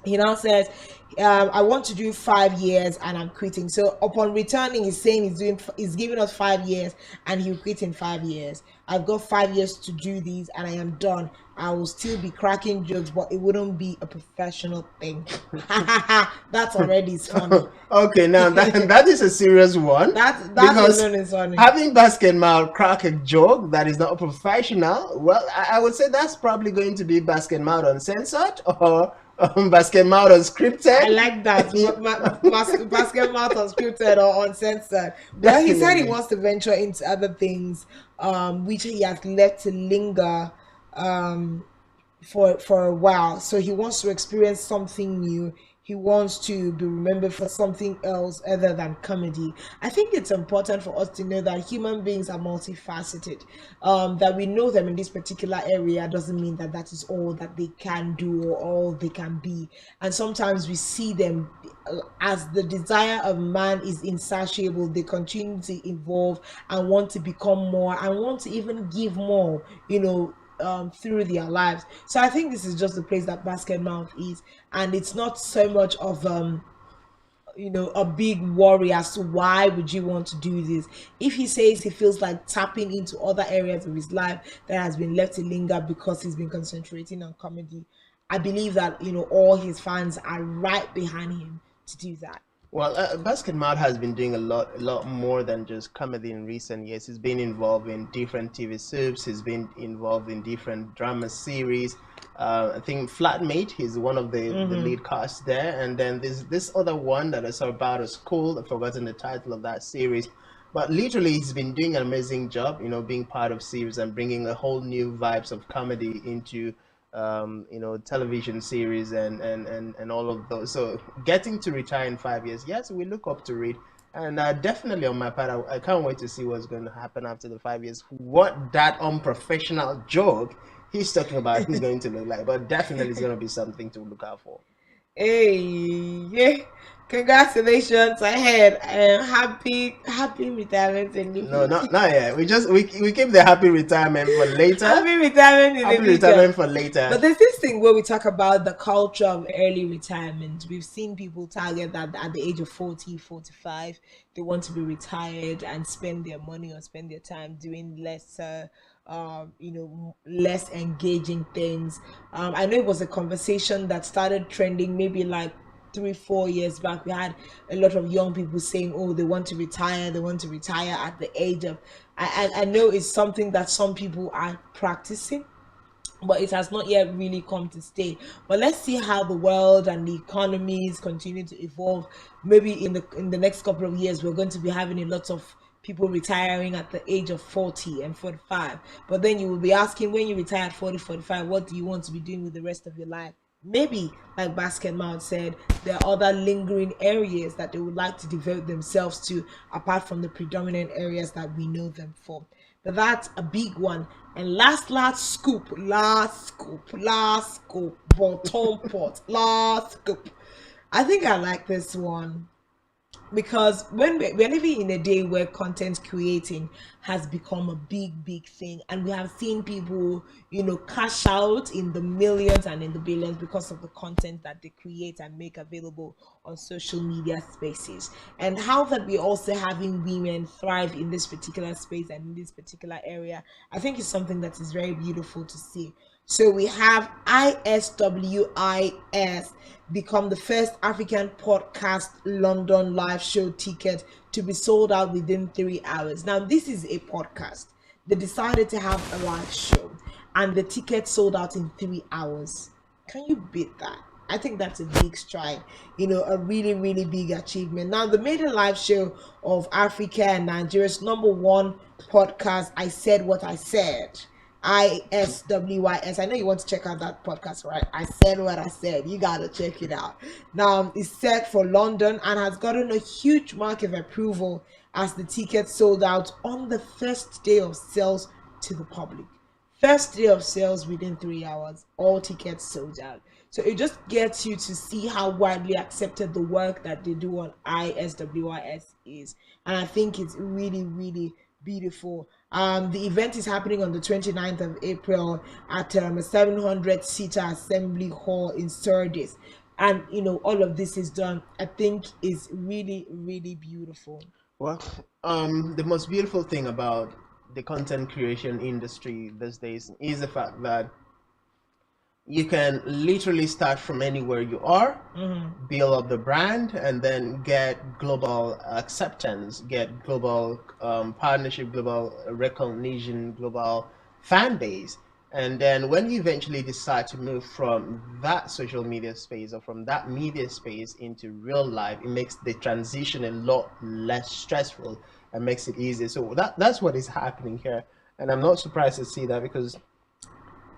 He now says, I want to do 5 years and I'm quitting. So upon returning, he's saying he's giving us 5 years and he'll quit in 5 years. I've got 5 years to do these and I am done. I will still be cracking jokes, but it wouldn't be a professional thing. That's already funny. Okay, now that is a serious one. That alone is funny. Having Basket Mouth crack a joke that is not professional, well, I would say that's probably going to be Basket Mouth Uncensored or Basket Mouth Unscripted. I like that. Basket Mouth Unscripted or Uncensored. Well, he said he wants to venture into other things, which he has left to linger for a while. So he wants to experience something new. He wants to be remembered for something else other than comedy. I think it's important for us to know that human beings are multifaceted. That we know them in this particular area doesn't mean that that is all that they can do or all they can be. And sometimes we see them as the desire of man is insatiable. They continue to evolve and want to become more and want to even give more, through their lives. So I think this is just the place that Basket Mouth is, and it's not so much of a big worry as to why would you want to do this. If he says he feels like tapping into other areas of his life that has been left to linger because he's been concentrating on comedy, I believe that all his fans are right behind him to do that. Well, Basket Mouth has been doing a lot more than just comedy in recent years. He's been involved in different TV soaps. He's been involved in different drama series. I think Flatmate, he's one of the lead cast there. And then there's this other one that is about a school. I've forgotten the title of that series. But literally, he's been doing an amazing job, being part of series and bringing a whole new vibes of comedy into television series and all of those. So getting to retire in 5 years, yes, we look up to it. And definitely on my part, I can't wait to see what's going to happen after the 5 years. What that unprofessional joke he's talking about is going to look like. But definitely it's going to be something to look out for. Hey, yeah. Congratulations ahead and happy retirement in the No, not yet. We keep the happy retirement for later. Happy retirement in happy the future. retirement for later. But there's this thing where we talk about the culture of early retirement. We've seen people target that at the age of 40, 45, they want to be retired and spend their money or spend their time doing lesser less engaging things. I know it was a conversation that started trending maybe like 3-4 years back. We had a lot of young people saying, oh, they want to retire at the age of I know it's something that some people are practicing, but it has not yet really come to stay. But let's see how the world and the economies continue to evolve. Maybe in the next couple of years, we're going to be having a lot of people retiring at the age of 40 and 45. But then you will be asking, when you retire at 40, 45, what do you want to be doing with the rest of your life? Maybe, like Basket Mount said, there are other lingering areas that they would like to devote themselves to, apart from the predominant areas that we know them for. But that's a big one. And last scoop, bottom pot, last scoop. I think I like this one, because when we're living in a day where content creating has become a big thing, and we have seen people cash out in the millions and in the billions because of the content that they create and make available on social media spaces, and how that we're also having women thrive in this particular space and in this particular area, I think is something that is very beautiful to see. So we have ISWIS become the first African podcast London live show ticket to be sold out within 3 hours. Now, this is a podcast. They decided to have a live show, and the ticket sold out in 3 hours. Can you beat that? I think that's a big stride, a really big achievement. Now, the maiden live show of Africa and Nigeria's #1 podcast, I Said What I Said, ISWIS. I know you want to check out that podcast, right? I Said What I Said. You gotta check it out. Now, it's set for London and has gotten a huge mark of approval as the tickets sold out on the first day of sales to the public. First day of sales within 3 hours, all tickets sold out. So it just gets you to see how widely accepted the work that they do on ISWIS is. And I think it's really beautiful. The event is happening on the 29th of April at a 700-seater assembly hall in Sardis. And, all of this is done, I think, is really beautiful. Well, the most beautiful thing about the content creation industry these days is the fact that you can literally start from anywhere you are, build up the brand, and then get global acceptance, get global partnership, global recognition, global fan base. And then when you eventually decide to move from that social media space or from that media space into real life, it makes the transition a lot less stressful and makes it easier. So that's what is happening here. And I'm not surprised to see that, because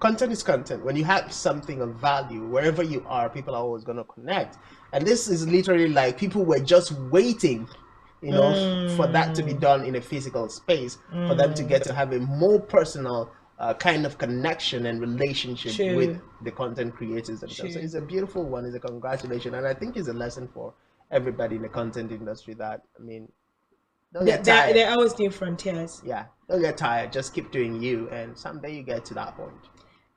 content is content. When you have something of value, wherever you are, people are always going to connect. And this is literally like people were just waiting, for that to be done in a physical space, for them to get to have a more personal kind of connection and relationship with the content creators themselves. So it's a beautiful one. It's a congratulations. And I think it's a lesson for everybody in the content industry that, don't get tired. They're always new frontiers. Yeah, don't get tired. Just keep doing you, and someday you get to that point.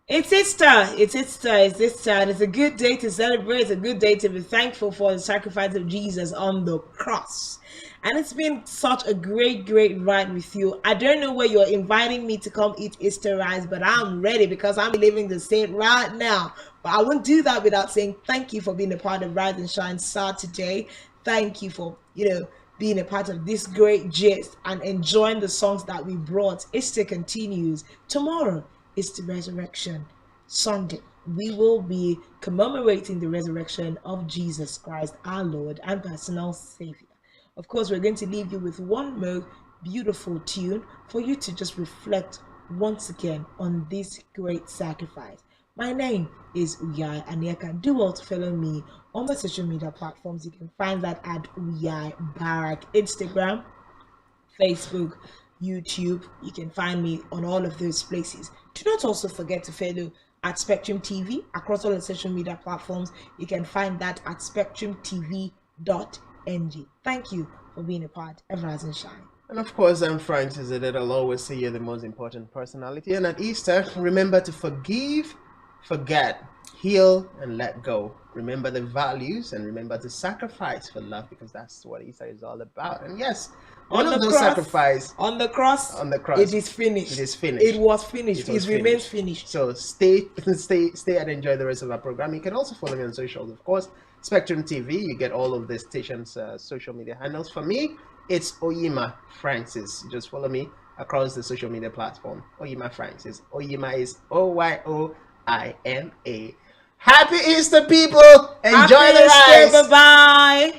It's Easter. It's a good day to celebrate. It's a good day to be thankful for the sacrifice of Jesus on the cross. And it's been such a great ride with you. I don't know where you're inviting me to come eat Easter rice, but I'm ready because I'm living the state right now. But I won't do that without saying thank you for being a part of Rise and Shine Saturday. Thank you for, being a part of this great gist and enjoying the songs that we brought. Easter continues. Tomorrow is the resurrection. Sunday, we will be commemorating the resurrection of Jesus Christ, our Lord and personal Savior. Of course, we're going to leave you with one more beautiful tune for you to just reflect once again on this great sacrifice. My name is Uyai Aniaka. Do well to follow me on my social media platforms. You can find that at Uyai Barak, Instagram, Facebook, YouTube. You can find me on all of those places. Do not also forget to follow at Spectrum TV across all the social media platforms. You can find that at spectrumtv.ng. Thank you for being a part of Rise and Shine. And of course, I'm Francis Zeded. I'll always say you're the most important personality. And at Easter, remember to forgive, forget, heal, and let go. Remember the values and remember to sacrifice for love, because that's what Easter is all about. And yes, one of those sacrifices on the cross, it is finished. It is finished. It was finished. It remains finished. So stay and enjoy the rest of our program. You can also follow me on socials, of course. Spectrum TV. You get all of the station's social media handles. For me, it's Oyima Francis. Just follow me across the social media platform. Oyima Francis. Oyima is Oyoima. Happy Easter, people! Enjoy the ride. Bye bye.